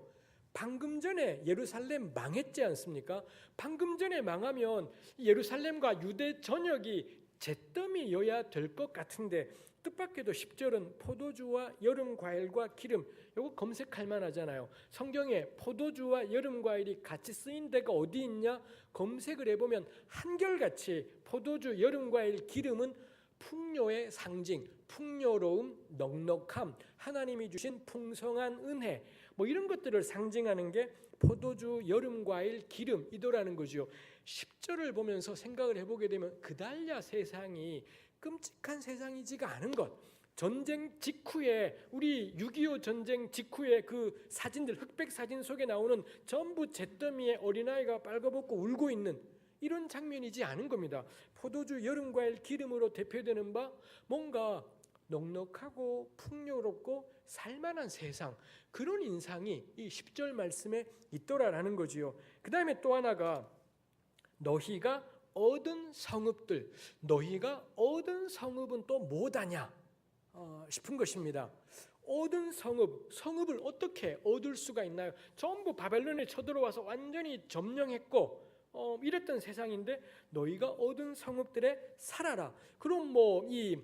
A: 방금 전에 예루살렘 망했지 않습니까? 방금 전에 망하면 예루살렘과 유대 전역이 잿더미여야 될 것 같은데 뜻밖에도 10절은 포도주와 여름 과일과 기름, 이거 검색할 만하잖아요. 성경에 포도주와 여름 과일이 같이 쓰인 데가 어디 있냐? 검색을 해보면 한결같이 포도주, 여름 과일, 기름은 풍요의 상징, 풍요로움, 넉넉함, 하나님이 주신 풍성한 은혜, 이런 것들을 상징하는 게 포도주, 여름 과일, 기름이더라는 거죠. 10절을 보면서 생각을 해보게 되면 그달랴 세상이 끔찍한 세상이지가 않은 것. 전쟁 직후에, 우리 6.25 전쟁 직후에 그 사진들, 흑백 사진 속에 나오는 전부 잿더미에 어린아이가 빨가벗고 울고 있는 이런 장면이지 않은 겁니다. 포도주, 여름 과일, 기름으로 대표되는 바 뭔가 넉넉하고 풍요롭고 살만한 세상, 그런 인상이 이 10절 말씀에 있더라라는 거지요. 그 다음에 또 하나가 너희가 얻은 성읍들, 너희가 얻은 성읍은 또 뭐다냐 싶은 것입니다. 얻은 성읍을 어떻게 얻을 수가 있나요? 전부 바벨론에 쳐들어와서 완전히 점령했고 이랬던 세상인데 너희가 얻은 성읍들에 살아라. 그럼 뭐 이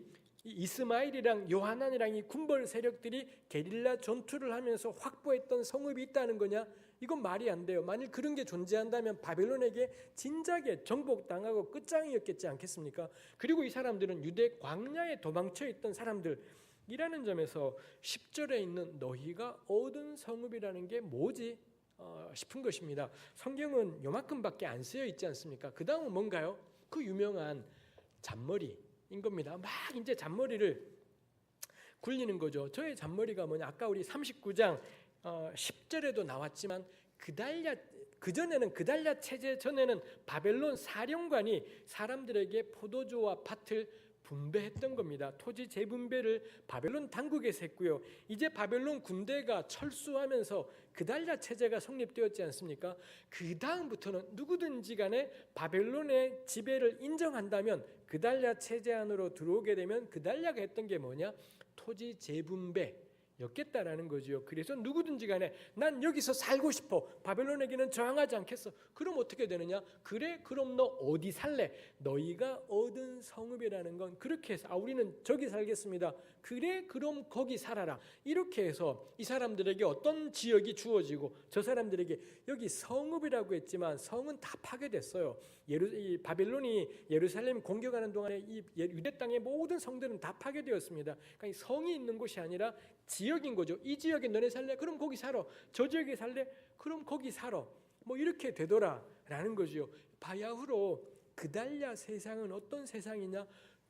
A: 이스마엘이랑 요하난이랑 이 군벌 세력들이 게릴라 전투를 하면서 확보했던 성읍이 있다는 거냐? 이건 말이 안 돼요. 만일 그런 게 존재한다면 바벨론에게 진작에 정복당하고 끝장이었겠지 않겠습니까? 그리고 이 사람들은 유대 광야에 도망쳐 있던 사람들이라는 점에서 10절에 있는 너희가 얻은 성읍이라는 게 뭐지? 싶은 것입니다. 성경은 요만큼밖에 안 쓰여 있지 않습니까? 그 다음은 뭔가요? 그 유명한 잔머리인 겁니다. 막 이제 잔머리를 굴리는 거죠. 저의 잔머리가 뭐냐? 아까 우리 39장 10절에도 나왔지만 그전에는 그달랴 체제 전에는 바벨론 사령관이 사람들에게 포도주와 밭을 분배했던 겁니다. 토지 재분배를 바벨론 당국에서 했고요. 이제 바벨론 군대가 철수하면서 그달랴 체제가 성립되었지 않습니까? 그 다음부터는 누구든지 간에 바벨론의 지배를 인정한다면 그달랴 체제 안으로 들어오게 되면 그달랴가 했던 게 뭐냐? 토지 재분배 였겠다라는 거죠. 그래서 누구든지 간에 난 여기서 살고 싶어. 바벨론에게는 저항하지 않겠어. 그럼 어떻게 되느냐? 그래, 그럼 너 어디 살래? 너희가 얻은 성읍이라는 건 그렇게 해서 우리는 저기 살겠습니다. 그래, 그럼 거기 살아라. 이렇게 해서 이 사람들에게 어떤 지역이 주어지고 저 사람들에게 여기 성읍이라고 했지만 성은 다 파괴됐어요. 바벨론이 예루살렘 공격하는 동안에 이 유대 땅의 모든 성들은 다 파괴되었습니다. 그러니까 성이 있는 곳이 아니라 지역인 거죠. 이 지역에 너네 살래? 그럼 거기 살아. 저 지역에 살래? 그럼 거기 살아. 뭐 이렇게 되더라라는 거죠. 바야흐로 그달랴 세상은 어떤 세상이냐?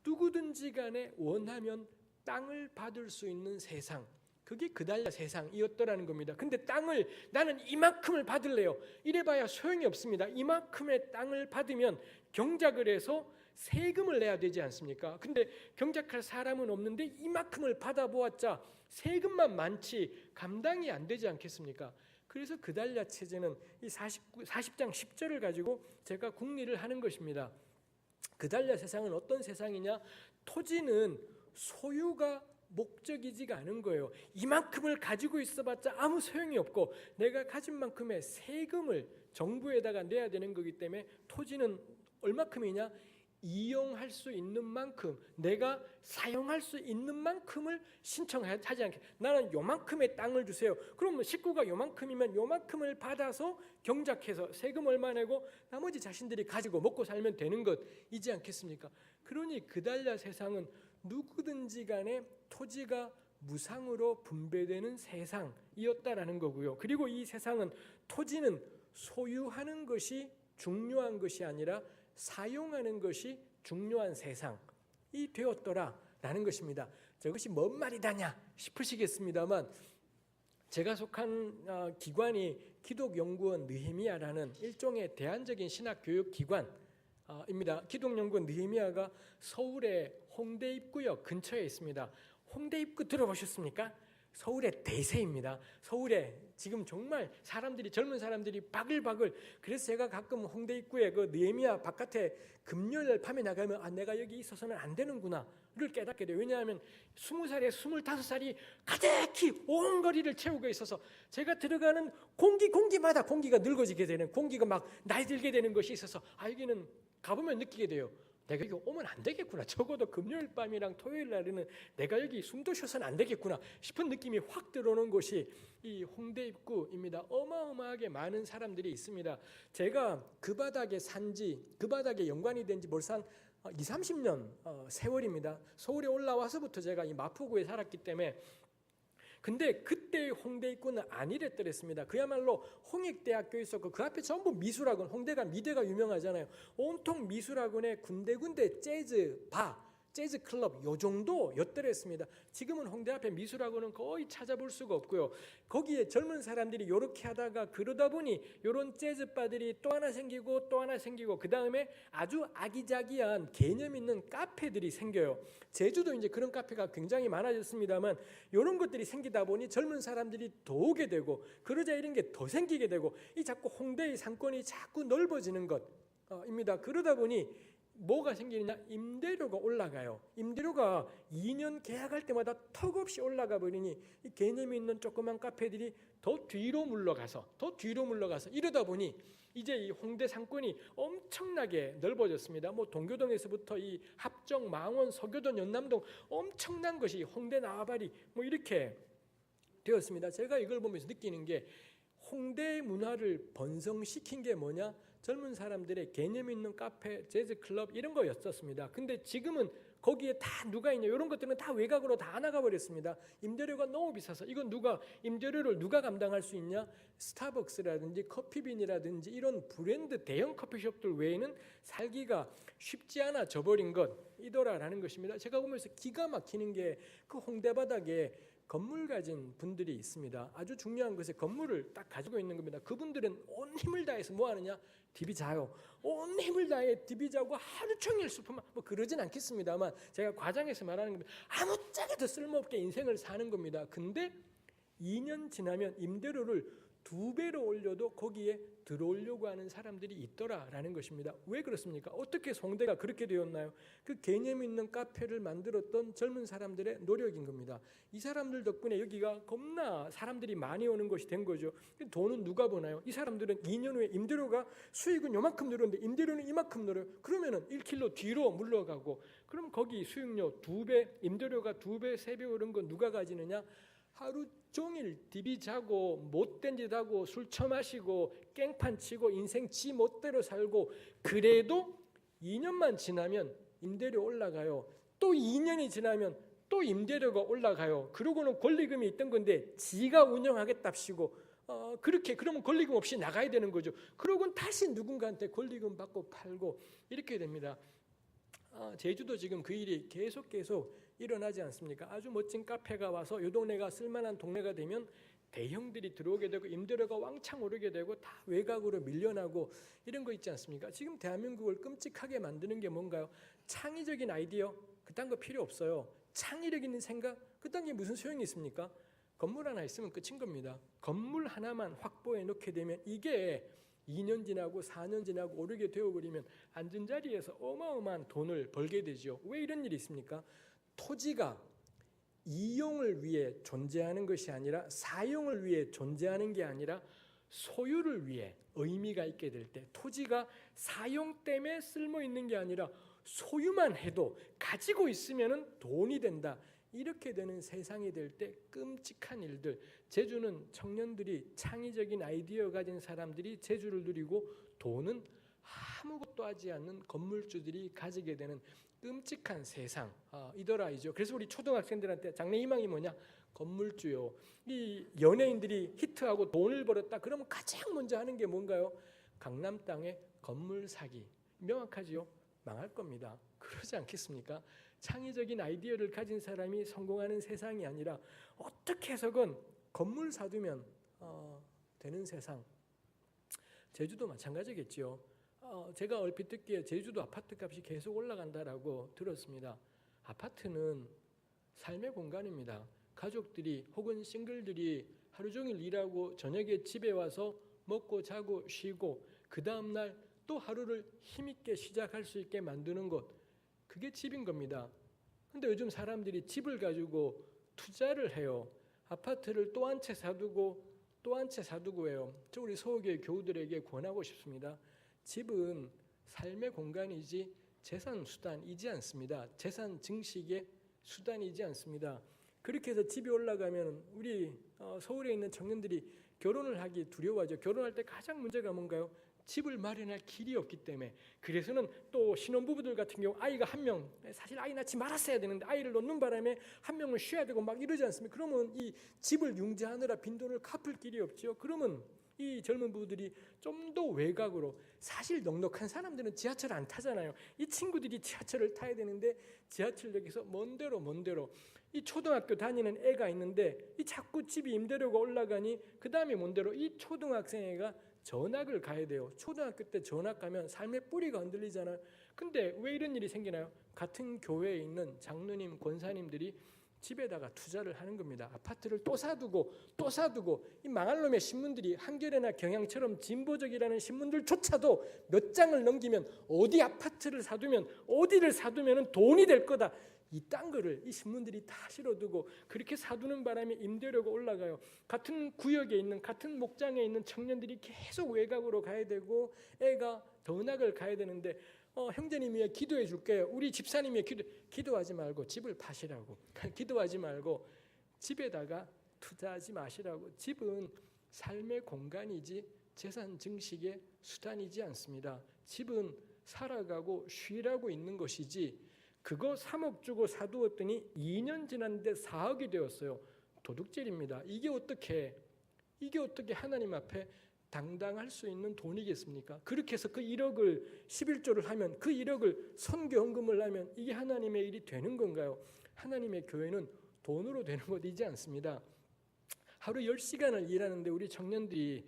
A: 누구든지 간에 원하면 땅을 받을 수 있는 세상. 그게 그달랴 세상이었더라는 겁니다. 근데 땅을 나는 이만큼을 받을래요. 이래봐야 소용이 없습니다. 이만큼의 땅을 받으면 경작을 해서 세금을 내야 되지 않습니까? 근데 경작할 사람은 없는데 이만큼을 받아보았자 세금만 많지 감당이 안 되지 않겠습니까? 그래서 그달랴 체제는 이 40장 10절을 가지고 제가 궁리를 하는 것입니다. 그달랴 세상은 어떤 세상이냐? 토지는 소유가 목적이지가 않은 거예요. 이만큼을 가지고 있어봤자 아무 소용이 없고 내가 가진 만큼의 세금을 정부에다가 내야 되는 거기 때문에 토지는 얼마큼이냐? 이용할 수 있는 만큼, 내가 사용할 수 있는 만큼을 신청하지 않게 나는 요만큼의 땅을 주세요. 그러면 식구가 요만큼이면 요만큼을 받아서 경작해서 세금 얼마 내고 나머지 자신들이 가지고 먹고 살면 되는 것이지 않겠습니까? 그러니 그달랴 세상은 누구든지 간에 토지가 무상으로 분배되는 세상이었다라는 거고요. 그리고 이 세상은 토지는 소유하는 것이 중요한 것이 아니라 사용하는 것이 중요한 세상이 되었더라라는 것입니다. 저것이 뭔 말이다냐 싶으시겠습니다만 제가 속한 기관이 기독연구원 느헤미야라는 일종의 대안적인 신학교육기관입니다. 기독연구원 느헤미야가 서울의 홍대 입구역 근처에 있습니다. 홍대 입구 들어보셨습니까? 서울의 대세입니다. 서울에 지금 정말 젊은 사람들이 바글바글. 그래서 제가 가끔 홍대 입구에 그 느헤미야 바깥에 금요일 밤에 나가면 내가 여기 있어서는 안 되는구나를 깨닫게 돼요. 왜냐하면 20살에 25살이 가득히 온 거리를 채우고 있어서 제가 들어가는 공기마다 공기가 늙어지게 되는, 공기가 막 나이 들게 되는 것이 있어서 여기는 가보면 느끼게 돼요. 내가 여기 오면 안 되겠구나. 적어도 금요일 밤이랑 토요일 날에는 내가 여기 숨도 쉬어서는 안 되겠구나 싶은 느낌이 확 들어오는 곳이 이 홍대 입구입니다. 어마어마하게 많은 사람들이 있습니다. 제가 그 바닥에 그 바닥에 연관이 된 지 벌써 한 20-30년 세월입니다. 서울에 올라와서부터 제가 이 마포구에 살았기 때문에 근데 그때의 홍대 입구는 아니랬더랬습니다. 그야말로 홍익대학교 있었고 그 앞에 전부 미술학원, 홍대가 미대가 유명하잖아요. 온통 미술학원에 군데군데 재즈 바, 재즈 클럽 요 정도였더랬습니다. 지금은 홍대 앞에 미술학원은 거의 찾아볼 수가 없고요. 거기에 젊은 사람들이 이렇게 하다가 그러다 보니 이런 재즈 바들이 또 하나 생기고 또 하나 생기고 그 다음에 아주 아기자기한 개념 있는 카페들이 생겨요. 제주도 이제 그런 카페가 굉장히 많아졌습니다만 이런 것들이 생기다 보니 젊은 사람들이 더 오게 되고 그러자 이런 게 더 생기게 되고 이 자꾸 홍대의 상권이 자꾸 넓어지는 것. 입니다. 그러다 보니 뭐가 생기느냐? 임대료가 올라가요. 임대료가 2년 계약할 때마다 턱없이 올라가 버리니 이 개념이 있는 조그만 카페들이 더 뒤로 물러가서 이러다 보니 이제 이 홍대 상권이 엄청나게 넓어졌습니다. 뭐 동교동에서부터 이 합정, 망원, 서교동, 연남동 엄청난 것이 홍대 나와바리 뭐 이렇게 되었습니다. 제가 이걸 보면서 느끼는 게 홍대 문화를 번성시킨 게 뭐냐? 젊은 사람들의 개념 있는 카페, 재즈 클럽 이런 거였었습니다. 근데 지금은 거기에 다 누가 있냐? 이런 것들은 다 외곽으로 다 나가 버렸습니다. 임대료가 너무 비싸서 이건 임대료를 누가 감당할 수 있냐? 스타벅스라든지 커피빈이라든지 이런 브랜드 대형 커피숍들 외에는 살기가 쉽지 않아 져버린 것이더라라는 것입니다. 제가 보면서 기가 막히는 게 그 홍대 바닥에 건물 가진 분들이 있습니다. 아주 중요한 것에 건물을 딱 가지고 있는 겁니다. 그분들은 온 힘을 다해서 뭐 하느냐? 디비 자요. 온 힘을 다해 디비 자고 하루 종일 수프만 뭐 그러진 않겠습니다만 제가 과장해서 말하는 겁니다. 아무짝에도 쓸모없게 인생을 사는 겁니다. 근데 2년 지나면 임대료를 2배로 올려도 거기에 들어오려고 하는 사람들이 있더라라는 것입니다. 왜 그렇습니까? 어떻게 홍대가 그렇게 되었나요? 그 개념 있는 카페를 만들었던 젊은 사람들의 노력인 겁니다. 이 사람들 덕분에 여기가 겁나 사람들이 많이 오는 것이 된 거죠. 돈은 누가 버나요? 이 사람들은 2년 후에 임대료가 수익은 요만큼 늘었는데 임대료는 이만큼 늘어요. 그러면은 1킬로 뒤로 물러가고 그럼 거기 수익료 2배, 임대료가 2배, 3배 오른 건 누가 가지느냐? 하루 종일 디비 자고 못된 짓 하고 술 처마시고 깽판 치고 인생 지 멋대로 살고 그래도 2년만 지나면 임대료 올라가요. 또 2년이 지나면 또 임대료가 올라가요. 그러고는 권리금이 있던 건데 지가 운영하겠답시고 그렇게 그러면 권리금 없이 나가야 되는 거죠. 그러고는 다시 누군가한테 권리금 받고 팔고 이렇게 됩니다. 제주도 지금 그 일이 계속 일어나지 않습니까? 아주 멋진 카페가 와서 이 동네가 쓸만한 동네가 되면 대형들이 들어오게 되고 임대료가 왕창 오르게 되고 다 외곽으로 밀려나고 이런 거 있지 않습니까? 지금 대한민국을 끔찍하게 만드는 게 뭔가요? 창의적인 아이디어 그딴 거 필요 없어요. 창의력 있는 생각 그딴 게 무슨 소용이 있습니까? 건물 하나 있으면 끝인 겁니다. 건물 하나만 확보해 놓게 되면 이게 2년 지나고 4년 지나고 오르게 되어버리면 앉은 자리에서 어마어마한 돈을 벌게 되죠. 왜 이런 일이 있습니까? 토지가 이용을 위해 존재하는 것이 아니라 사용을 위해 존재하는 게 아니라 소유를 위해 의미가 있게 될 때 토지가 사용 때문에 쓸모 있는 게 아니라 소유만 해도 가지고 있으면 돈이 된다. 이렇게 되는 세상이 될 때 끔찍한 일들. 제주는 청년들이 창의적인 아이디어 가진 사람들이 제주를 누리고 돈은 아무것도 하지 않는 건물주들이 가지게 되는 끔찍한 세상 이더라이죠. 그래서 우리 초등학생들한테 장래희망이 뭐냐? 건물주요. 이 연예인들이 히트하고 돈을 벌었다 그러면 가장 먼저 하는 게 뭔가요? 강남 땅에 건물 사기. 명확하지요? 망할 겁니다. 그러지 않겠습니까? 창의적인 아이디어를 가진 사람이 성공하는 세상이 아니라 어떻게 해서건 건물 사두면 되는 세상. 제주도 마찬가지겠지요. 제가 얼핏 듣기에 제주도 아파트 값이 계속 올라간다라고 들었습니다. 아파트는 삶의 공간입니다. 가족들이 혹은 싱글들이 하루 종일 일하고 저녁에 집에 와서 먹고 자고 쉬고 그 다음날 또 하루를 힘있게 시작할 수 있게 만드는 것 그게 집인 겁니다. 근데 요즘 사람들이 집을 가지고 투자를 해요. 아파트를 또 한 채 사두고 또 한 채 사두고 해요. 저 우리 서울교회 교우들에게 권하고 싶습니다. 집은 삶의 공간이지 재산 수단이지 않습니다. 재산 증식의 수단이지 않습니다. 그렇게 해서 집이 올라가면 우리 서울에 있는 청년들이 결혼을 하기 두려워하죠. 결혼할 때 가장 문제가 뭔가요? 집을 마련할 길이 없기 때문에. 그래서는 또 신혼부부들 같은 경우 아이가 한 명, 사실 아이 낳지 말았어야 되는데 아이를 놓는 바람에 한 명은 쉬어야 되고 막 이러지 않습니까? 그러면 이 집을 융자하느라 빈돈을 갚을 길이 없죠. 그러면 이 젊은 부부들이 좀 더 외곽으로, 사실 넉넉한 사람들은 지하철 안 타잖아요. 이 친구들이 지하철을 타야 되는데 지하철역에서 먼 데로 이 초등학교 다니는 애가 있는데 이 자꾸 집이 임대료가 올라가니 그 다음에 먼 데로 이 초등학생 애가 전학을 가야 돼요. 초등학교 때 전학 가면 삶의 뿌리가 흔들리잖아요. 근데 왜 이런 일이 생기나요? 같은 교회에 있는 장로님, 권사님들이 집에다가 투자를 하는 겁니다. 아파트를 또 사두고 또 사두고, 이 망할 놈의 신문들이 한겨레나 경향처럼 진보적이라는 신문들조차도 몇 장을 넘기면 어디 아파트를 사두면 어디를 사두면 돈이 될 거다, 이딴 거를 이 신문들이 다 실어두고 그렇게 사두는 바람에 임대료가 올라가요. 같은 구역에 있는, 같은 목장에 있는 청년들이 계속 외곽으로 가야 되고 애가 더낙을 가야 되는데 형제님이 기도해 줄게요, 우리 집사님이 기도하지 말고 집을 파시라고 기도하지 말고 집에다가 투자하지 마시라고. 집은 삶의 공간이지 재산 증식의 수단이지 않습니다. 집은 살아가고 쉬라고 있는 것이지, 그거 3억 주고 사두었더니 2년 지났는데 4억이 되었어요. 도둑질입니다. 이게 어떻게 하나님 앞에 당당할 수 있는 돈이겠습니까? 그렇게 해서 그 1억을 11조를 하면, 그 1억을 선교 헌금을 하면 이게 하나님의 일이 되는 건가요? 하나님의 교회는 돈으로 되는 것이지 않습니다. 하루 10시간을 일하는데 우리 청년들이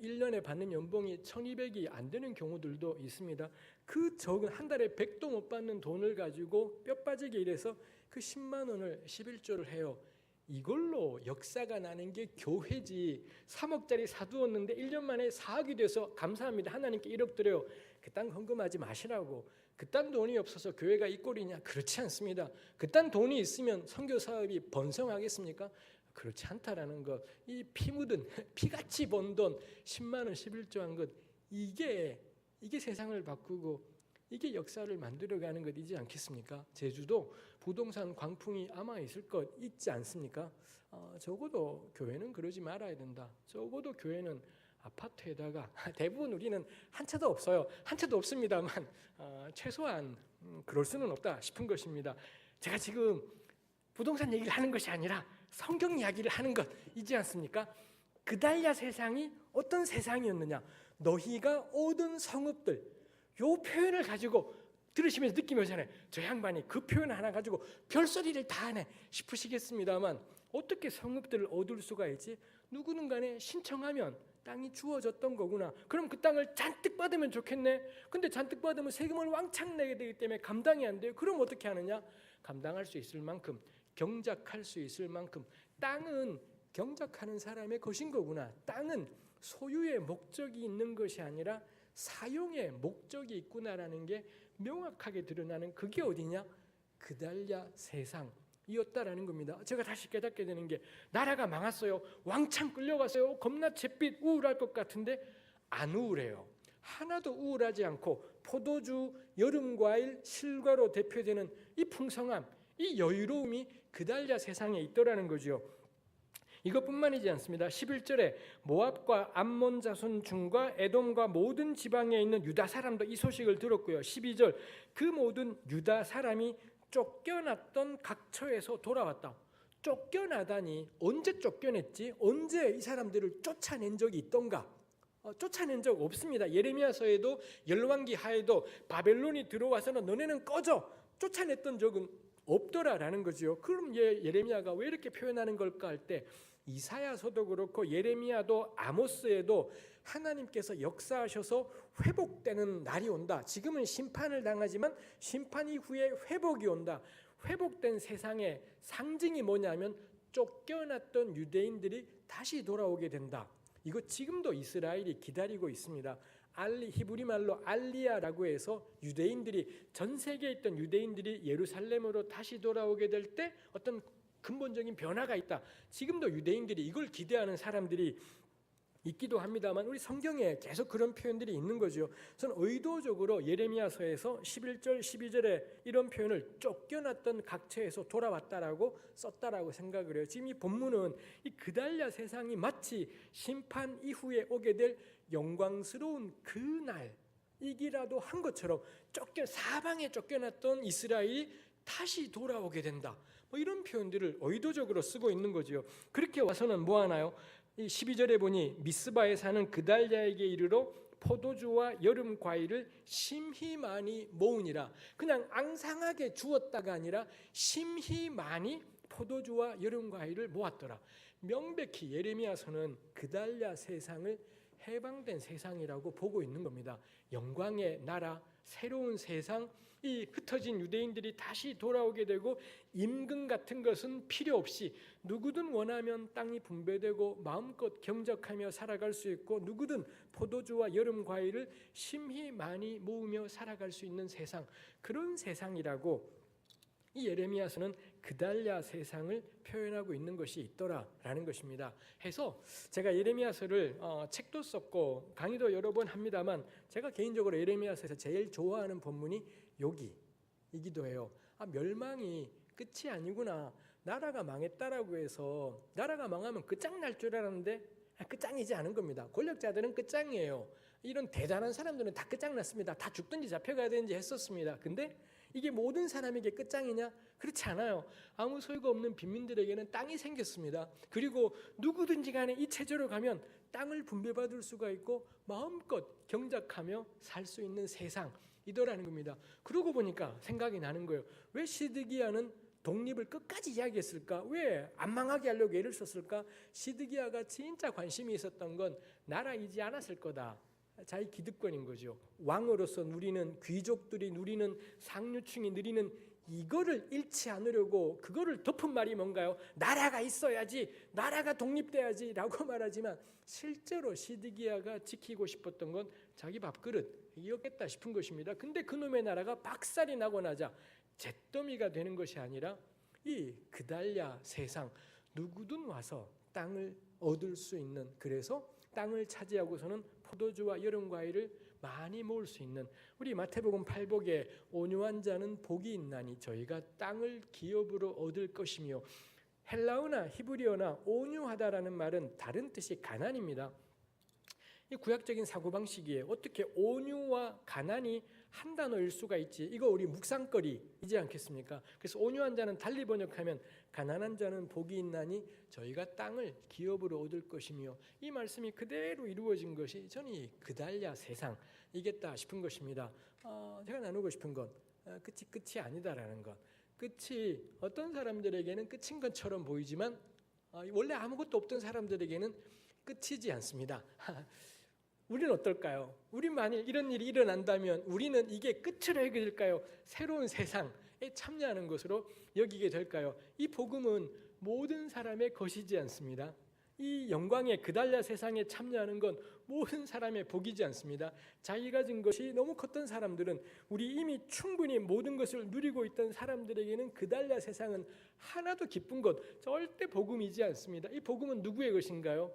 A: 1년에 받는 연봉이 1200이 안 되는 경우들도 있습니다. 그 적은 한 달에 100도 못 받는 돈을 가지고 뼈 빠지게 일해서 그 10만 원을 11조를 해요. 이걸로 역사가 나는 게 교회지. 3억짜리 사두었는데 1년 만에 4억이 돼서 감사합니다, 하나님께 1억 드려요, 그딴 헌금하지 마시라고. 그딴 돈이 없어서 교회가 이 꼴이냐? 그렇지 않습니다. 그딴 돈이 있으면 선교 사업이 번성하겠습니까? 그렇지 않다라는 것. 이 피 묻은, 피같이 번 돈 10만 원 11조 한 것, 이게 세상을 바꾸고 이게 역사를 만들어가는 것이지 않겠습니까? 제주도 부동산 광풍이 아마 있을 것 있지 않습니까? 적어도 교회는 그러지 말아야 된다. 적어도 교회는 아파트에다가, 대부분 우리는 한 채도 없어요. 한 채도 없습니다만 최소한 그럴 수는 없다 싶은 것입니다. 제가 지금 부동산 얘기를 하는 것이 아니라 성경 이야기를 하는 것이지 않습니까? 그달랴 세상이 어떤 세상이었느냐? 너희가 얻은 성읍들, 요 표현을 가지고 들으시면서 느끼면서 저 양반이 그 표현 하나 가지고 별소리를 다 하네 싶으시겠습니다만, 어떻게 성읍들을 얻을 수가 있지? 누구는 간에 신청하면 땅이 주어졌던 거구나. 그럼 그 땅을 잔뜩 받으면 좋겠네. 근데 잔뜩 받으면 세금을 왕창 내게 되기 때문에 감당이 안 돼요. 그럼 어떻게 하느냐? 감당할 수 있을 만큼, 경작할 수 있을 만큼. 땅은 경작하는 사람의 것인 거구나. 땅은 소유의 목적이 있는 것이 아니라 사용의 목적이 있구나라는 게 명확하게 드러나는, 그게 어디냐? 그달랴 세상이었다라는 겁니다. 제가 다시 깨닫게 되는 게, 나라가 망했어요, 왕창 끌려갔어요, 겁나 잿빛 우울할 것 같은데 안 우울해요. 하나도 우울하지 않고 포도주, 여름과일, 실과로 대표되는 이 풍성함, 이 여유로움이 그달랴 세상에 있더라는 거죠. 이것뿐만이지 않습니다. 11절에 모압과 암몬 자손 중과 에돔과 모든 지방에 있는 유다 사람도 이 소식을 들었고요. 12절, 그 모든 유다 사람이 쫓겨났던 각처에서 돌아왔다. 쫓겨나다니, 언제 쫓겨냈지? 언제 이 사람들을 쫓아낸 적이 있던가? 쫓아낸 적 없습니다. 예레미야서에도 열왕기 하에도 바벨론이 들어와서는 너네는 꺼져, 쫓아냈던 적은 없더라라는 거죠. 그럼 예레미야가 왜 이렇게 표현하는 걸까 할 때, 이사야서도 그렇고 예레미야도 아모스에도 하나님께서 역사하셔서 회복되는 날이 온다. 지금은 심판을 당하지만 심판 이후에 회복이 온다. 회복된 세상의 상징이 뭐냐면 쫓겨났던 유대인들이 다시 돌아오게 된다. 이거 지금도 이스라엘이 기다리고 있습니다. 히브리 말로 알리야라고 해서 유대인들이, 전 세계에 있던 유대인들이 예루살렘으로 다시 돌아오게 될 때 어떤 근본적인 변화가 있다. 지금도 유대인들이 이걸 기대하는 사람들이 있기도 합니다만 우리 성경에 계속 그런 표현들이 있는 거죠. 저는 의도적으로 예레미야서에서 11절, 12절에 이런 표현을 쫓겨났던 각처에서 돌아왔다라고 썼다라고 생각을 해요. 지금 이 본문은 이 그달랴 세상이 마치 심판 이후에 오게 될 영광스러운 그날이기라도 한 것처럼 사방에 쫓겨났던 이스라엘이 다시 돌아오게 된다. 이런 표현들을 의도적으로 쓰고 있는 거죠. 그렇게 와서는 뭐 하나요? 이 12절에 보니 미스바에 사는 그달랴에게 이르러 포도주와 여름 과일을 심히 많이 모으니라. 그냥 앙상하게 주었다가 아니라 심히 많이 포도주와 여름 과일을 모았더라. 명백히 예레미야서는 그달랴 세상을 해방된 세상이라고 보고 있는 겁니다. 영광의 나라, 새로운 세상, 이 흩어진 유대인들이 다시 돌아오게 되고 임금 같은 것은 필요 없이 누구든 원하면 땅이 분배되고 마음껏 경작하며 살아갈 수 있고 누구든 포도주와 여름 과일을 심히 많이 모으며 살아갈 수 있는 세상, 그런 세상이라고 이 예레미야서는 그달랴 세상을 표현하고 있는 것이 있더라라는 것입니다. 해서 제가 예레미야서를 책도 썼고 강의도 여러 번 합니다만 제가 개인적으로 예레미야서에서 제일 좋아하는 본문이 여기이기도 해요. 멸망이 끝이 아니구나. 나라가 망했다라고 해서 나라가 망하면 끝장날 줄 알았는데 끝장이지 않은 겁니다. 권력자들은 끝장이에요. 이런 대단한 사람들은 다 끝장났습니다. 다 죽든지 잡혀가야 되는지 했었습니다. 근데 이게 모든 사람에게 끝장이냐? 그렇지 않아요. 아무 소유가 없는 빈민들에게는 땅이 생겼습니다. 그리고 누구든지 간에 이 체제로 가면 땅을 분배받을 수가 있고 마음껏 경작하며 살 수 있는 세상이더라는 겁니다. 그러고 보니까 생각이 나는 거예요. 왜 시드기야는 독립을 끝까지 이야기했을까? 왜 안 망하게 하려고 애를 썼을까? 시드기야가 진짜 관심이 있었던 건 나라이지 않았을 거다. 자기 기득권인 거죠. 왕으로서 누리는, 귀족들이 누리는, 상류층이 누리는 이거를 잃지 않으려고 그거를 덮은 말이 뭔가요? 나라가 있어야지, 나라가 독립돼야지 라고 말하지만 실제로 시드기야가 지키고 싶었던 건 자기 밥그릇이었겠다 싶은 것입니다. 근데 그놈의 나라가 박살이 나고 나자 잿더미가 되는 것이 아니라 이 그달랴 세상, 누구든 와서 땅을 얻을 수 있는, 그래서 땅을 차지하고서는 포도주와 여름 과일을 많이 모을 수 있는, 우리 마태복음 8복에 온유한 자는 복이 있나니 저희가 땅을 기업으로 얻을 것이며, 헬라어나 히브리어나 온유하다라는 말은 다른 뜻이 가난입니다. 이 구약적인 사고방식이에요. 어떻게 온유와 가난이 한 단어일 수가 있지? 이거 우리 묵상거리이지 않겠습니까? 그래서 온유한 자는 달리 번역하면 가난한 자는 복이 있나니 저희가 땅을 기업으로 얻을 것이며, 이 말씀이 그대로 이루어진 것이 저는 이 그달랴 세상이겠다 싶은 것입니다. 제가 나누고 싶은 건 끝이 아니다라는 것. 끝이 어떤 사람들에게는 끝인 것처럼 보이지만 원래 아무것도 없던 사람들에게는 끝이지 않습니다. 우리는 어떨까요? 우리 만일 이런 일이 일어난다면 우리는 이게 끝으로 여겨질까요? 새로운 세상에 참여하는 것으로 여기게 될까요? 이 복음은 모든 사람의 것이지 않습니다. 이 영광의 그달랴 세상에 참여하는 건 모든 사람의 복이지 않습니다. 자기가 가진 것이 너무 컸던 사람들은, 우리 이미 충분히 모든 것을 누리고 있던 사람들에게는 그달랴 세상은 하나도 기쁜 것, 절대 복음이지 않습니다. 이 복음은 누구의 것인가요?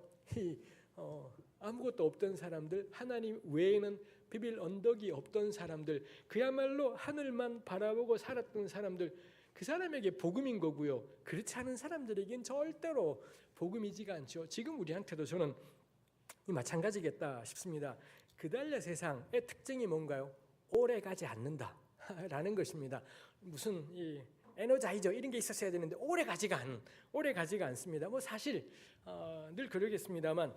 A: 아무것도 없던 사람들, 하나님 외에는 비빌 언덕이 없던 사람들, 그야말로 하늘만 바라보고 살았던 사람들, 그 사람에게 복음인 거고요. 그렇지 않은 사람들에겐 절대로 복음이지가 않죠. 지금 우리한테도 저는 마찬가지겠다 싶습니다. 그달랴 세상의 특징이 뭔가요? 오래 가지 않는다라는 것입니다. 무슨 이 에너자이저 이런 게 있었어야 되는데 오래 가지가 않습니다. 사실 늘 그러겠습니다만,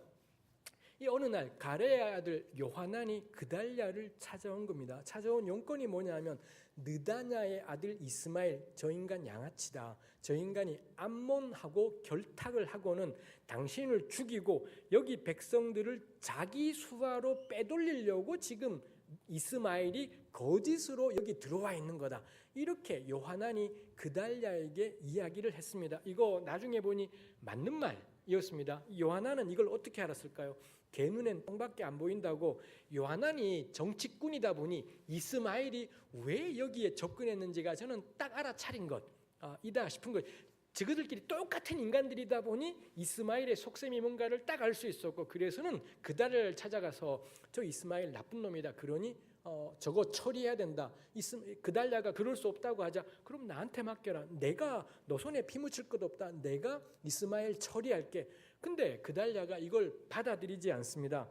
A: 이 어느 날 가레의 아들 요하난이 그달랴를 찾아온 겁니다. 찾아온 용건이 뭐냐면, 느다냐의 아들 이스마엘, 저 인간 양아치다. 저 인간이 암몬하고 결탁을 하고는 당신을 죽이고 여기 백성들을 자기 수하로 빼돌리려고 지금 이스마엘이 거짓으로 여기 들어와 있는 거다. 이렇게 요하난이 그달랴에게 이야기를 했습니다. 이거 나중에 보니 맞는 말이었습니다. 요하난은 이걸 어떻게 알았을까요? 걔 눈엔 똥밖에 안 보인다고. 요하난이 정치꾼이다 보니 이스마엘이 왜 여기에 접근했는지가 저는 딱 알아차린 것이다 싶은 것. 저들끼리 똑같은 인간들이다 보니 이스마엘의 속셈이 뭔가를 딱 알 수 있었고, 그래서는 그달을 찾아가서 저 이스마엘 나쁜 놈이다. 그러니 저거 처리해야 된다. 그달랴가 그럴 수 없다고 하자. 그럼 나한테 맡겨라. 내가 너 손에 피 묻힐 것 없다. 내가 이스마엘 처리할게. 근데 그달랴가 이걸 받아들이지 않습니다.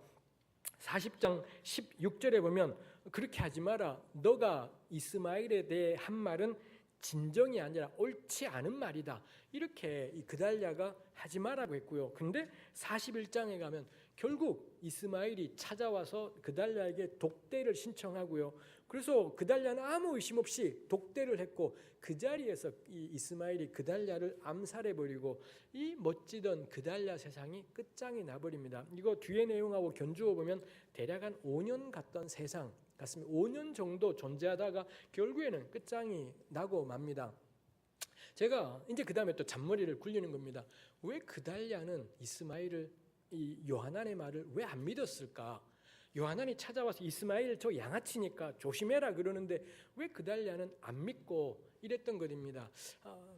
A: 40장 16절에 보면 그렇게 하지 마라. 너가 이스마엘에 대해 한 말은 진정이 아니라 옳지 않은 말이다. 이렇게 이 그달랴가 하지 말라고 했고요. 근데 41장에 가면 결국 이스마엘이 찾아와서 그달랴에게 독대를 신청하고요. 그래서 그달랴는 아무 의심 없이 독대를 했고 그 자리에서 이 이스마엘이 그달랴를 암살해버리고 이 멋지던 그달랴 세상이 끝장이 나버립니다. 이거 뒤에 내용하고 견주어 보면 대략 한 5년 갔던 세상 같습니다. 5년 정도 존재하다가 결국에는 끝장이 나고 맙니다. 제가 이제 그 다음에 또 잔머리를 굴리는 겁니다. 왜 그달랴는 이스마엘을 이 요하난의 말을 왜 안 믿었을까? 요하난이 찾아와서 이스마엘 저 양아치니까 조심해라 그러는데 왜 그달랴는 안 믿고 이랬던 것입니다.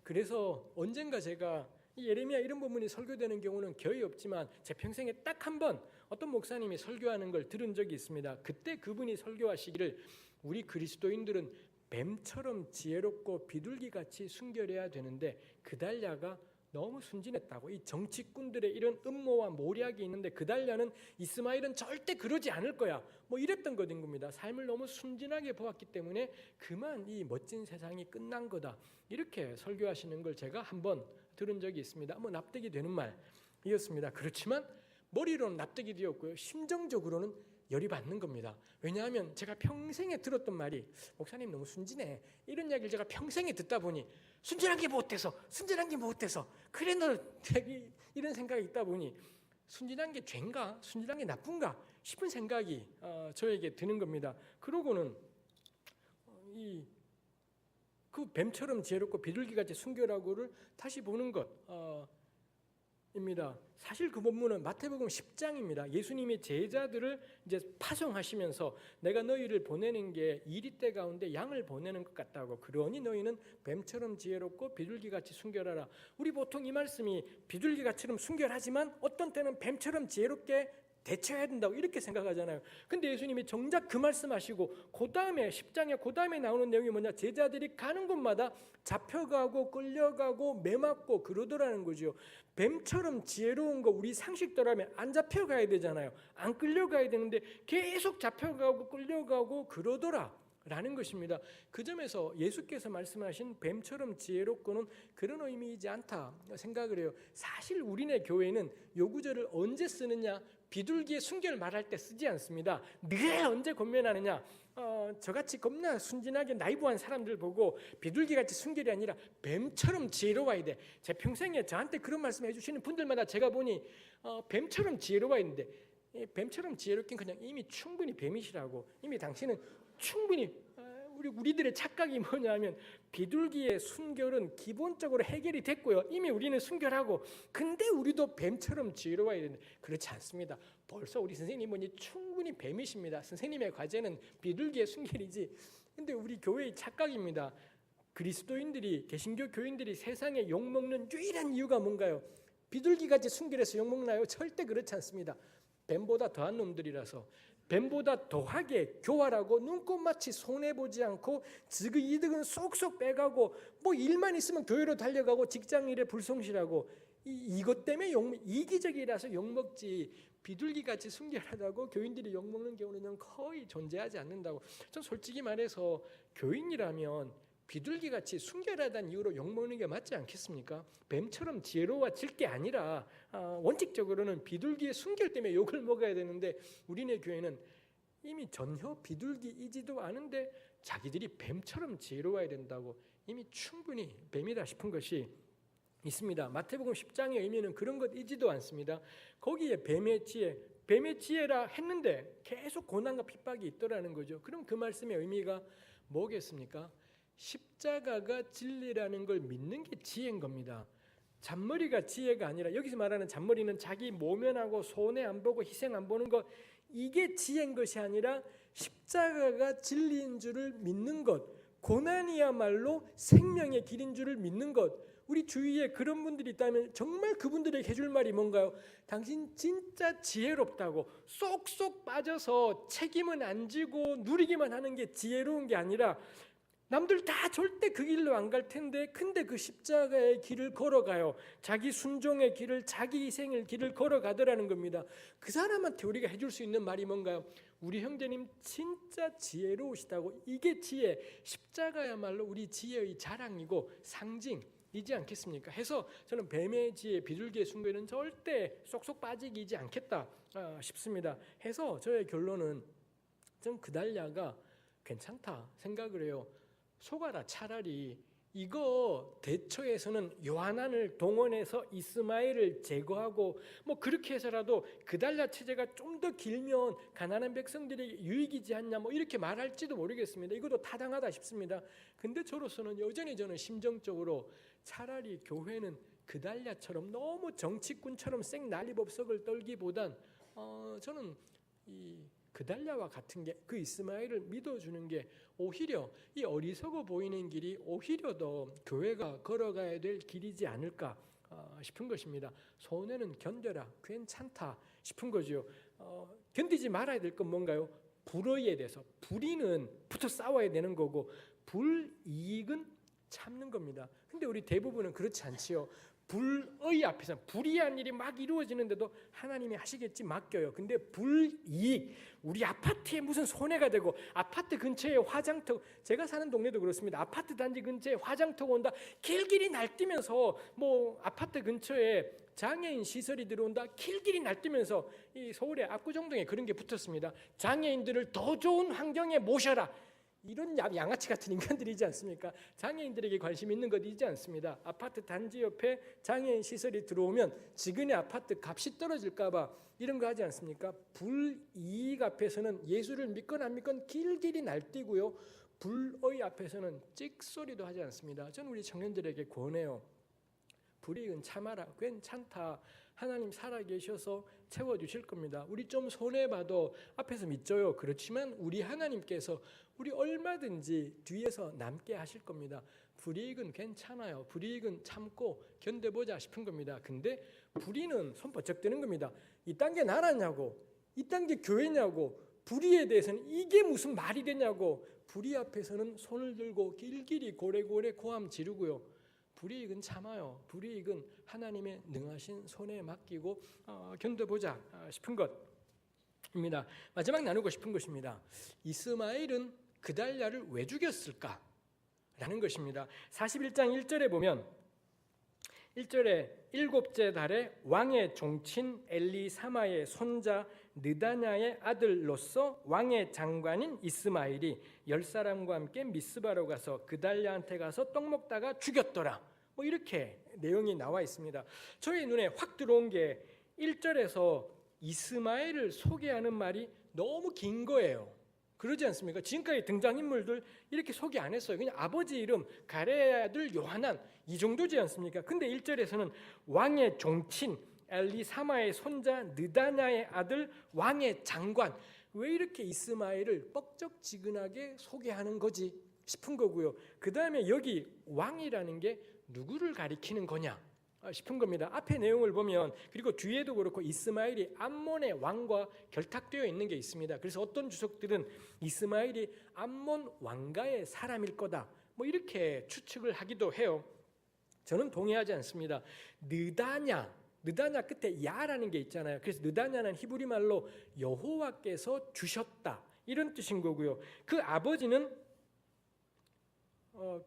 A: 그래서 언젠가 제가 이 예레미야 이런 부분이 설교되는 경우는 거의 없지만 제 평생에 딱 한 번 어떤 목사님이 설교하는 걸 들은 적이 있습니다. 그때 그분이 설교하시기를 우리 그리스도인들은 뱀처럼 지혜롭고 비둘기같이 순결해야 되는데 그달랴가 너무 순진했다고. 이 정치꾼들의 이런 음모와 모략이 있는데 그달랴는 이스마엘은 절대 그러지 않을 거야. 뭐 이랬던 것인 겁니다. 삶을 너무 순진하게 보았기 때문에 그만 이 멋진 세상이 끝난 거다. 이렇게 설교하시는 걸 제가 한번 들은 적이 있습니다. 뭐 납득이 되는 말이었습니다. 그렇지만 머리로는 납득이 되었고요. 심정적으로는 열이 받는 겁니다. 왜냐하면 제가 평생에 들었던 말이 목사님 너무 순진해. 이런 이야기를 제가 평생에 듣다 보니 순진한 게 못돼서 그래 너 이런 생각이 있다 보니 순진한 게 죄인가? 순진한 게 나쁜가? 싶은 생각이 저에게 드는 겁니다. 그러고는 그 뱀처럼 지혜롭고 비둘기같이 순결하고를 다시 보는 것입니다. 사실 그 본문은 마태복음 10장입니다. 예수님이 제자들을 이제 파송하시면서 내가 너희를 보내는 게 이리떼 가운데 양을 보내는 것 같다고. 그러니 너희는 뱀처럼 지혜롭고 비둘기같이 순결하라. 우리 보통 이 말씀이 비둘기같이는 순결하지만 어떤 때는 뱀처럼 지혜롭게 대처해야 된다고 이렇게 생각하잖아요. 근데 예수님이 정작 그 말씀하시고 그 다음에 10장에 그 다음에 나오는 내용이 뭐냐? 제자들이 가는 곳마다 잡혀가고 끌려가고 매맞고 그러더라는 거죠. 뱀처럼 지혜로운 거 우리 상식대로라면 안 잡혀가야 되잖아요. 안 끌려가야 되는데 계속 잡혀가고 끌려가고 그러더라 라는 것입니다. 그 점에서 예수께서 말씀하신 뱀처럼 지혜롭고는 그런 의미이지 않다 생각을 해요. 사실 우리네 교회는 요 구절을 언제 쓰느냐? 비둘기의 순결 말할 때 쓰지 않습니다. 늘 언제 권면하느냐? 저같이 겁나 순진하게 나이브한 사람들 보고 비둘기같이 순결이 아니라 뱀처럼 지혜로워야 돼. 제 평생에 저한테 그런 말씀 해주시는 분들마다 제가 보니 뱀처럼 지혜로워야 되는데 뱀처럼 지혜롭긴 그냥 이미 충분히 뱀이시라고. 이미 당신은 충분히 우리들의 착각이 뭐냐면 비둘기의 순결은 기본적으로 해결이 됐고요. 이미 우리는 순결하고 근데 우리도 뱀처럼 지혜로워야 되는데 그렇지 않습니다. 벌써 우리 선생님은 충분히 뱀이십니다. 선생님의 과제는 비둘기의 순결이지. 근데 우리 교회의 착각입니다. 그리스도인들이 개신교 교인들이 세상에 욕먹는 유일한 이유가 뭔가요? 비둘기같이 순결해서 욕먹나요? 절대 그렇지 않습니다. 뱀보다 더한 놈들이라서 뱀보다 더하게 교활하고 눈꼽마치 손해보지 않고 그 이득은 쏙쏙 빼가고 뭐 일만 있으면 교회로 달려가고 직장일에 불성실하고 이것 때문에 이기적이라서 욕먹지 비둘기같이 순결하다고 교인들이 욕먹는 경우는 거의 존재하지 않는다고. 전 솔직히 말해서 교인이라면 비둘기같이 순결하다는 이유로 욕먹는 게 맞지 않겠습니까? 뱀처럼 지혜로워질 게 아니라 원칙적으로는 비둘기의 순결 때문에 욕을 먹어야 되는데 우리네 교회는 이미 전혀 비둘기이지도 않은데 자기들이 뱀처럼 지혜로워야 된다고 이미 충분히 뱀이다 싶은 것이 있습니다. 마태복음 10장의 의미는 그런 것이지도 않습니다. 거기에 뱀의 지혜라 했는데 계속 고난과 핍박이 있더라는 거죠. 그럼 그 말씀의 의미가 뭐겠습니까? 십자가가 진리라는 걸 믿는 게 지혜인 겁니다. 잔머리가 지혜가 아니라 여기서 말하는 잔머리는 자기 모면하고 손해 안 보고 희생 안 보는 것 이게 지혜인 것이 아니라 십자가가 진리인 줄을 믿는 것, 고난이야말로 생명의 길인 줄을 믿는 것. 우리 주위에 그런 분들이 있다면 정말 그분들에게 해줄 말이 뭔가요? 당신 진짜 지혜롭다고. 쏙쏙 빠져서 책임은 안 지고 누리기만 하는 게 지혜로운 게 아니라 남들 다 절대 그 길로 안 갈 텐데 근데 그 십자가의 길을 걸어가요. 자기 순종의 길을, 자기 희생의 길을 걸어가더라는 겁니다. 그 사람한테 우리가 해줄 수 있는 말이 뭔가요? 우리 형제님 진짜 지혜로우시다고. 이게 지혜, 십자가야말로 우리 지혜의 자랑이고 상징, 이지 않겠습니까? 해서 저는 뱀의 지혜 비둘기의 순교에는 절대 쏙쏙 빠지지 않겠다 싶습니다. 해서 저의 결론은 좀 그달랴가 괜찮다 생각을 해요. 속아라. 차라리 이거 대처에서는 요하난을 동원해서 이스마엘을 제거하고 뭐 그렇게 해서라도 그달랴 체제가 좀 더 길면 가나안 백성들에게 유익이지 않냐 뭐 이렇게 말할지도 모르겠습니다. 이것도 타당하다 싶습니다. 근데 저로서는 여전히 저는 심정적으로 차라리 교회는 그달랴처럼 너무 정치꾼처럼 생난리법석을 떨기보단 저는 이 그달랴와 같은 게 그 이스마엘을 믿어주는 게 오히려 이 어리석어 보이는 길이 오히려 더 교회가 걸어가야 될 길이지 않을까 싶은 것입니다. 손해는 견뎌라 괜찮다 싶은 거죠. 견디지 말아야 될 건 뭔가요? 불의에 대해서. 불의는 붙어 싸워야 되는 거고 불이익은 참는 겁니다. 근데 우리 대부분은 그렇지 않지요. 불의 앞에서 불의한 일이 막 이루어지는데도 하나님이 하시겠지 맡겨요. 근데 불이익, 우리 아파트에 무슨 손해가 되고 아파트 근처에 화장터, 제가 사는 동네도 그렇습니다. 아파트 단지 근처에 화장터가 온다. 길길이 날뛰면서 뭐 아파트 근처에 장애인 시설이 들어온다. 길길이 날뛰면서 이 서울의 압구정동에 그런 게 붙었습니다. 장애인들을 더 좋은 환경에 모셔라. 이런 양아치 같은 인간들이지 않습니까? 장애인들에게 관심 있는 것이지 않습니다. 아파트 단지 옆에 장애인 시설이 들어오면 지금의 아파트 값이 떨어질까 봐 이런 거 하지 않습니까? 불이익 앞에서는 예수를 믿건 안 믿건 길길이 날뛰고요. 불의 앞에서는 찍소리도 하지 않습니다. 저는 우리 청년들에게 권해요. 불이익은 참아라. 괜찮다. 하나님 살아계셔서 채워주실 겁니다. 우리 좀 손해봐도 앞에서 믿져요. 그렇지만 우리 하나님께서 우리 얼마든지 뒤에서 남게 하실 겁니다. 불이익은 괜찮아요. 불이익은 참고 견뎌보자 싶은 겁니다. 근데 불의는 손바짝 뜨는 겁니다. 이딴 게 나라냐고, 이딴 게 교회냐고, 불의에 대해서는 이게 무슨 말이 되냐고, 불의 앞에서는 손을 들고 길길이 고래고래 고함 지르고요. 불이익은 참아요. 불이익은 하나님의 능하신 손에 맡기고 견뎌보자 싶은 것입니다. 마지막 나누고 싶은 것입니다. 이스마엘은 그달랴를 왜 죽였을까? 라는 것입니다. 41장 1절에 보면 1절에 일곱째 달에 왕의 종친 엘리사마의 손자 느다냐의 아들로서 왕의 장관인 이스마엘이 10사람과 함께 미스바로 가서 그달랴한테 가서 떡 먹다가 죽였더라. 뭐 이렇게 내용이 나와 있습니다. 저희 눈에 확 들어온 게 1절에서 이스마엘을 소개하는 말이 너무 긴 거예요. 그러지 않습니까? 지금까지 등장인물들 이렇게 소개 안 했어요. 그냥 아버지 이름 가레의 아들 요하난 이 정도지 않습니까? 근데 1절에서는 왕의 종친 엘리사마의 손자 느다냐의 아들 왕의 장관, 왜 이렇게 이스마엘을 뻑적지근하게 소개하는 거지 싶은 거고요. 그 다음에 여기 왕이라는 게 누구를 가리키는 거냐 싶은 겁니다. 앞에 내용을 보면 그리고 뒤에도 그렇고 이스마엘이 암몬의 왕과 결탁되어 있는 게 있습니다. 그래서 어떤 주석들은 이스마엘이 암몬 왕가의 사람일 거다 뭐 이렇게 추측을 하기도 해요. 저는 동의하지 않습니다. 느다냐 끝에 야라는 게 있잖아요. 그래서 느다냐는 히브리 말로 여호와께서 주셨다 이런 뜻인 거고요. 그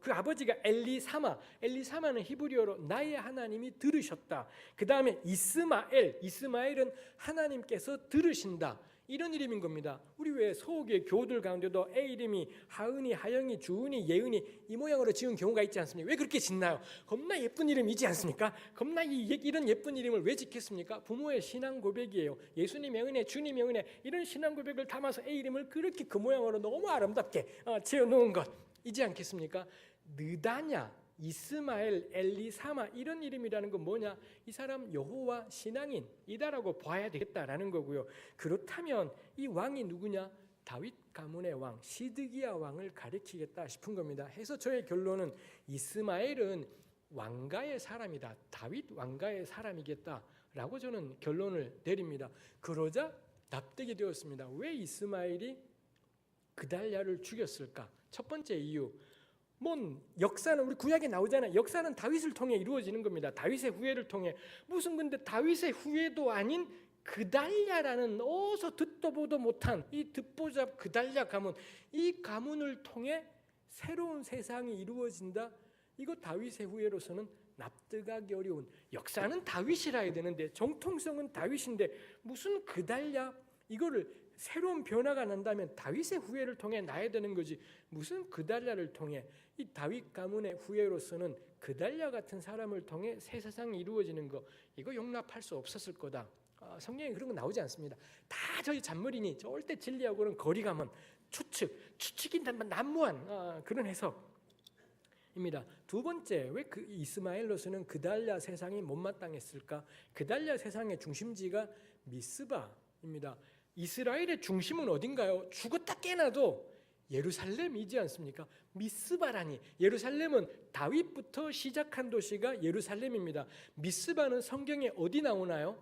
A: 아버지가 엘리사마는 히브리어로 나의 하나님이 들으셨다. 그 다음에 이스마엘은 하나님께서 들으신다 이런 이름인 겁니다. 우리 왜 서옥의 교우들 가운데도 애 이름이 하은이, 하영이, 주은이, 예은이 이 모양으로 지은 경우가 있지 않습니까? 왜 그렇게 짓나요? 겁나 예쁜 이름이지 않습니까? 겁나 이런 예쁜 이름을 왜 짓겠습니까? 부모의 신앙 고백이에요. 예수님의 은혜, 주님의 은혜 이런 신앙 고백을 담아서 애 이름을 그렇게 그 모양으로 너무 아름답게 지어놓은 것이지 않겠습니까? 느다냐, 이스마엘, 엘리사마 이런 이름이라는 건 뭐냐? 이 사람 여호와 신앙인이다라고 봐야 되겠다라는 거고요. 그렇다면 이 왕이 누구냐? 다윗 가문의 왕 시드기야 왕을 가리키겠다 싶은 겁니다. 해서 저의 결론은 이스마엘은 왕가의 사람이다. 다윗 왕가의 사람이겠다라고 저는 결론을 내립니다. 그러자 납득이 되었습니다. 왜 이스마엘이 그달랴를 죽였을까? 첫 번째 이유, 역사는 우리 구약에 나오잖아요. 역사는 다윗을 통해 이루어지는 겁니다. 다윗의 후예를 통해. 무슨 근데 다윗의 후예도 아닌 그달랴라는 어디서 듣도 보도 못한 이 듣보잡 그달랴 가문, 이 가문을 통해 새로운 세상이 이루어진다. 이거 다윗의 후예로서는 납득하기 어려운, 역사는 다윗이라 해야 되는데 정통성은 다윗인데 무슨 그달랴, 이거를 새로운 변화가 난다면 다윗의 후예를 통해 나야 되는 거지 무슨 그달랴를 통해. 이 다윗 가문의 후예로서는 그달랴 같은 사람을 통해 새 세상이 이루어지는 거, 이거 용납할 수 없었을 거다. 성경에 그런 거 나오지 않습니다. 다 저희 잔머리니 절대 진리하고는 거리가 먼 추측이 난무한 그런 해석입니다. 두 번째, 왜 그 이스마엘로서는 그달랴 세상이 못마땅했을까? 그달랴 세상의 중심지가 미스바입니다. 이스라엘의 중심은 어딘가요? 죽었다 깨나도 예루살렘이지 않습니까? 미스바라니, 예루살렘은 다윗부터 시작한 도시가 예루살렘입니다. 미스바는 성경에 어디 나오나요?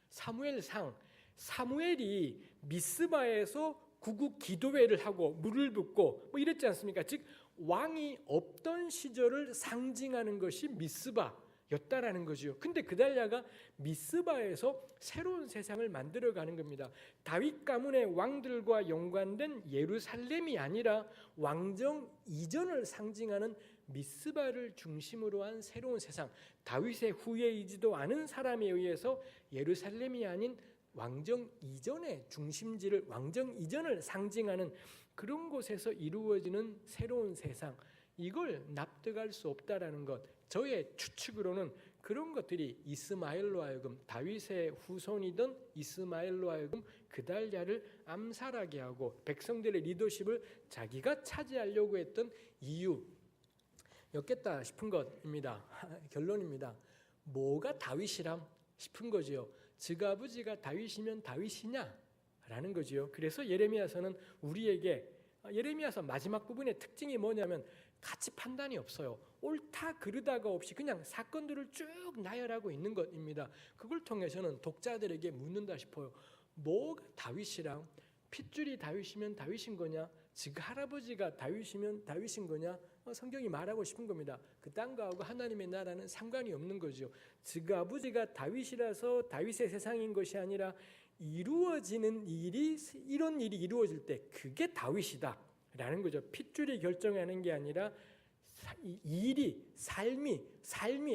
A: 사무엘상. 사무엘이 미스바에서 구국 기도회를 하고 물을 붓고 뭐 이랬지 않습니까? 즉 왕이 없던 시절을 상징하는 것이 미스바였다라는 거죠. 근데 그달랴가 미스바에서 새로운 세상을 만들어가는 겁니다. 다윗 가문의 왕들과 연관된 예루살렘이 아니라 왕정 이전을 상징하는 미스바를 중심으로 한 새로운 세상, 다윗의 후예이지도 않은 사람에 의해서 예루살렘이 아닌 왕정 이전의 중심지를, 왕정 이전을 상징하는 그런 곳에서 이루어지는 새로운 세상, 이걸 납득할 수 없다라는 것, 저의 추측으로는 그런 것들이 이스마엘로 하여금, 다윗의 후손이던 이스마엘로 하여금 그달랴를 암살하게 하고 백성들의 리더십을 자기가 차지하려고 했던 이유였겠다 싶은 것입니다. 결론입니다. 뭐가 다윗이람 싶은 거지요. 즉 아버지가 다윗이면 다윗이냐라는 거지요. 그래서 예레미야서는 우리에게, 예레미야서 마지막 부분의 특징이 뭐냐면 가치 판단이 없어요. 옳다 그르다가 없이 그냥 사건들을 쭉 나열하고 있는 것입니다. 그걸 통해서는 독자들에게 묻는다 싶어요. 뭐가 다윗이랑, 핏줄이 다윗이면 다윗인 거냐, 즉 할아버지가 다윗이면 다윗인 거냐, 성경이 말하고 싶은 겁니다. 그 땅과하고 하나님의 나라는 상관이 없는 거죠. 즉 아버지가 다윗이라서 다윗의 세상인 것이 아니라 이루어지는 일이, 이런 일이 이루어질 때 그게 다윗이다 라는 거죠. 핏줄이 결정하는 게 아니라 일이, 삶이,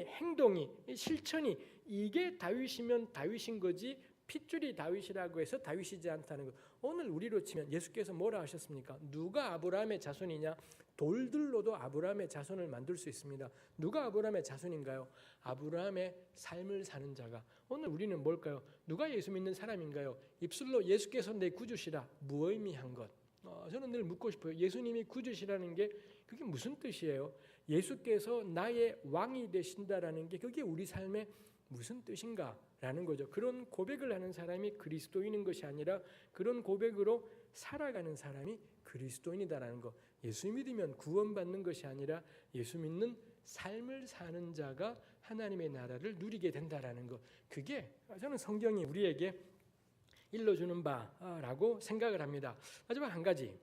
A: 행동이, 실천이, 이게 다윗이면 다윗인 거지 핏줄이 다윗이라고 해서 다윗이지 않다는 것. 오늘 우리로 치면 예수께서 뭐라 하셨습니까? 누가 아브라함의 자손이냐? 돌들로도 아브라함의 자손을 만들 수 있습니다. 누가 아브라함의 자손인가요? 아브라함의 삶을 사는 자가. 오늘 우리는 뭘까요? 누가 예수 믿는 사람인가요? 입술로 예수께서 내 구주시라 무의미한 것. 저는 늘 묻고 싶어요. 예수님이 구주시라는 게 그게 무슨 뜻이에요? 예수께서 나의 왕이 되신다라는 게 그게 우리 삶의 무슨 뜻인가라는 거죠. 그런 고백을 하는 사람이 그리스도인인 것이 아니라 그런 고백으로 살아가는 사람이 그리스도인이다라는 것. 예수 믿으면 구원받는 것이 아니라 예수 믿는 삶을 사는 자가 하나님의 나라를 누리게 된다라는 것. 그게 저는 성경이 우리에게 일러주는 바라고 생각을 합니다. 마지막 한 가지,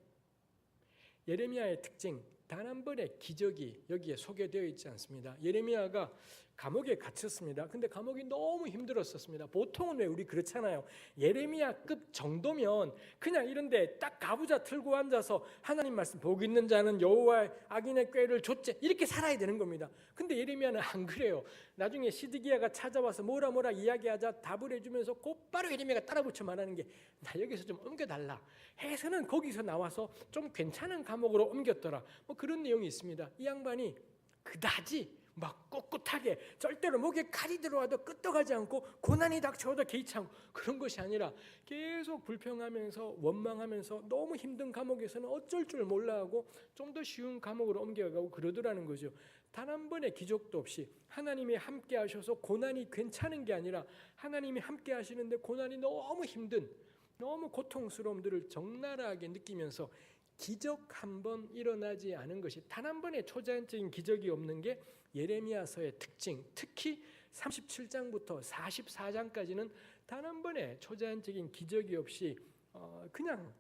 A: 예레미야의 특징, 단 한 번의 기적이 여기에 소개되어 있지 않습니다. 예레미야가 감옥에 갇혔습니다. 근데 감옥이 너무 힘들었었습니다. 보통은 왜 우리 그렇잖아요. 예레미야급 정도면 그냥 이런데 딱 가부좌 틀고 앉아서 하나님 말씀 복 있는 자는 여호와의 악인의 꾀를 좇지 이렇게 살아야 되는 겁니다. 근데 예레미야는 안 그래요. 나중에 시드기야가 찾아와서 뭐라 이야기하자 답을 해주면서 곧바로 예레미야가 따라붙여 말하는 게 나 여기서 좀 옮겨달라 해서는 거기서 나와서 좀 괜찮은 감옥으로 옮겼더라. 뭐 그런 내용이 있습니다. 이 양반이 그다지 막 꿋꿋하게 절대로 목에 칼이 들어와도 끄떡하지 않고 고난이 닥쳐도 개의치 않고 그런 것이 아니라 계속 불평하면서 원망하면서 너무 힘든 감옥에서는 어쩔 줄 몰라하고 좀 더 쉬운 감옥으로 옮겨가고 그러더라는 거죠. 단 한 번의 기적도 없이 하나님이 함께 하셔서 고난이 괜찮은 게 아니라 하나님이 함께 하시는데 고난이 너무 힘든, 너무 고통스러움들을 적나라하게 느끼면서 기적 한 번 일어나지 않은 것이, 단 한 번의 초자연적인 기적이 없는 게 예레미야서의 특징. 특히 37장부터 44장까지는 단 한 번의 초자연적인 기적이 없이 그냥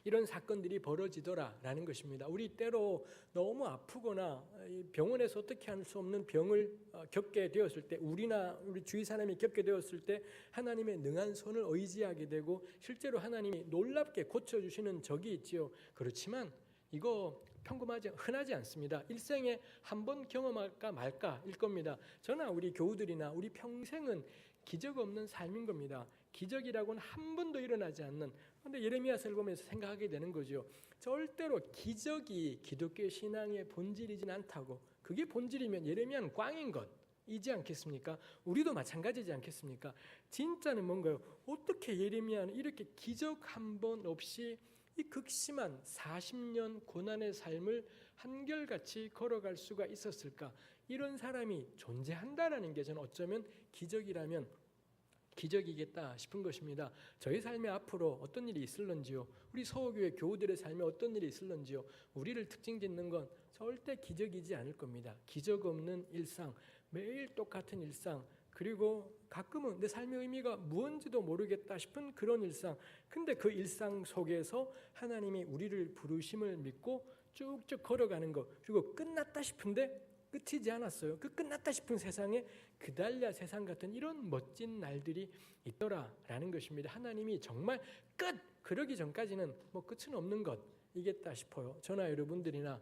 A: 이런 사건들이 벌어지더라라는 것입니다. 우리 때로 너무 아프거나 병원에서 어떻게 할 수 없는 병을 겪게 되었을 때, 우리나 우리 주위 사람이 겪게 되었을 때 하나님의 능한 손을 의지하게 되고 실제로 하나님이 놀랍게 고쳐주시는 적이 있지요. 그렇지만 이거 평범하지 흔하지 않습니다. 일생에 한 번 경험할까 말까일 겁니다. 저나 우리 교우들이나 우리 평생은 기적 없는 삶인 겁니다. 기적이라고는 한 번도 일어나지 않는. 그런데 예레미야서를 보면서 생각하게 되는 거죠. 절대로 기적이 기독교 신앙의 본질이진 않다고. 그게 본질이면 예레미야는 꽝인 것이지 않겠습니까? 우리도 마찬가지지 않겠습니까? 진짜는 뭔가요? 어떻게 예레미야는 이렇게 기적 한 번 없이 이 극심한 40년 고난의 삶을 한결같이 걸어갈 수가 있었을까? 이런 사람이 존재한다라는 게 저는 어쩌면 기적이라면 기적이겠다 싶은 것입니다. 저희 삶에 앞으로 어떤 일이 있을런지요, 우리 서호교회 교우들의 삶에 어떤 일이 있을런지요, 우리를 특징 짓는 건 절대 기적이지 않을 겁니다. 기적 없는 일상, 매일 똑같은 일상, 그리고 가끔은 내 삶의 의미가 무언지도 모르겠다 싶은 그런 일상. 근데 그 일상 속에서 하나님이 우리를 부르심을 믿고 쭉쭉 걸어가는 것, 그리고 끝났다 싶은데 끝이지 않았어요. 그 끝났다 싶은 세상에 그달랴 세상 같은 이런 멋진 날들이 있더라라는 것입니다. 하나님이 정말 그러기 전까지는 뭐 끝은 없는 것이겠다 싶어요. 저나 여러분들이나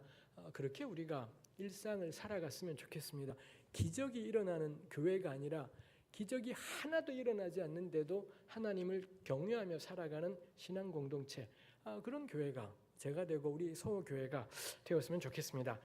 A: 그렇게 우리가 일상을 살아갔으면 좋겠습니다. 기적이 일어나는 교회가 아니라 기적이 하나도 일어나지 않는데도 하나님을 경외하며 살아가는 신앙 공동체, 그런 교회가 제가 되고 우리 서호교회가 되었으면 좋겠습니다.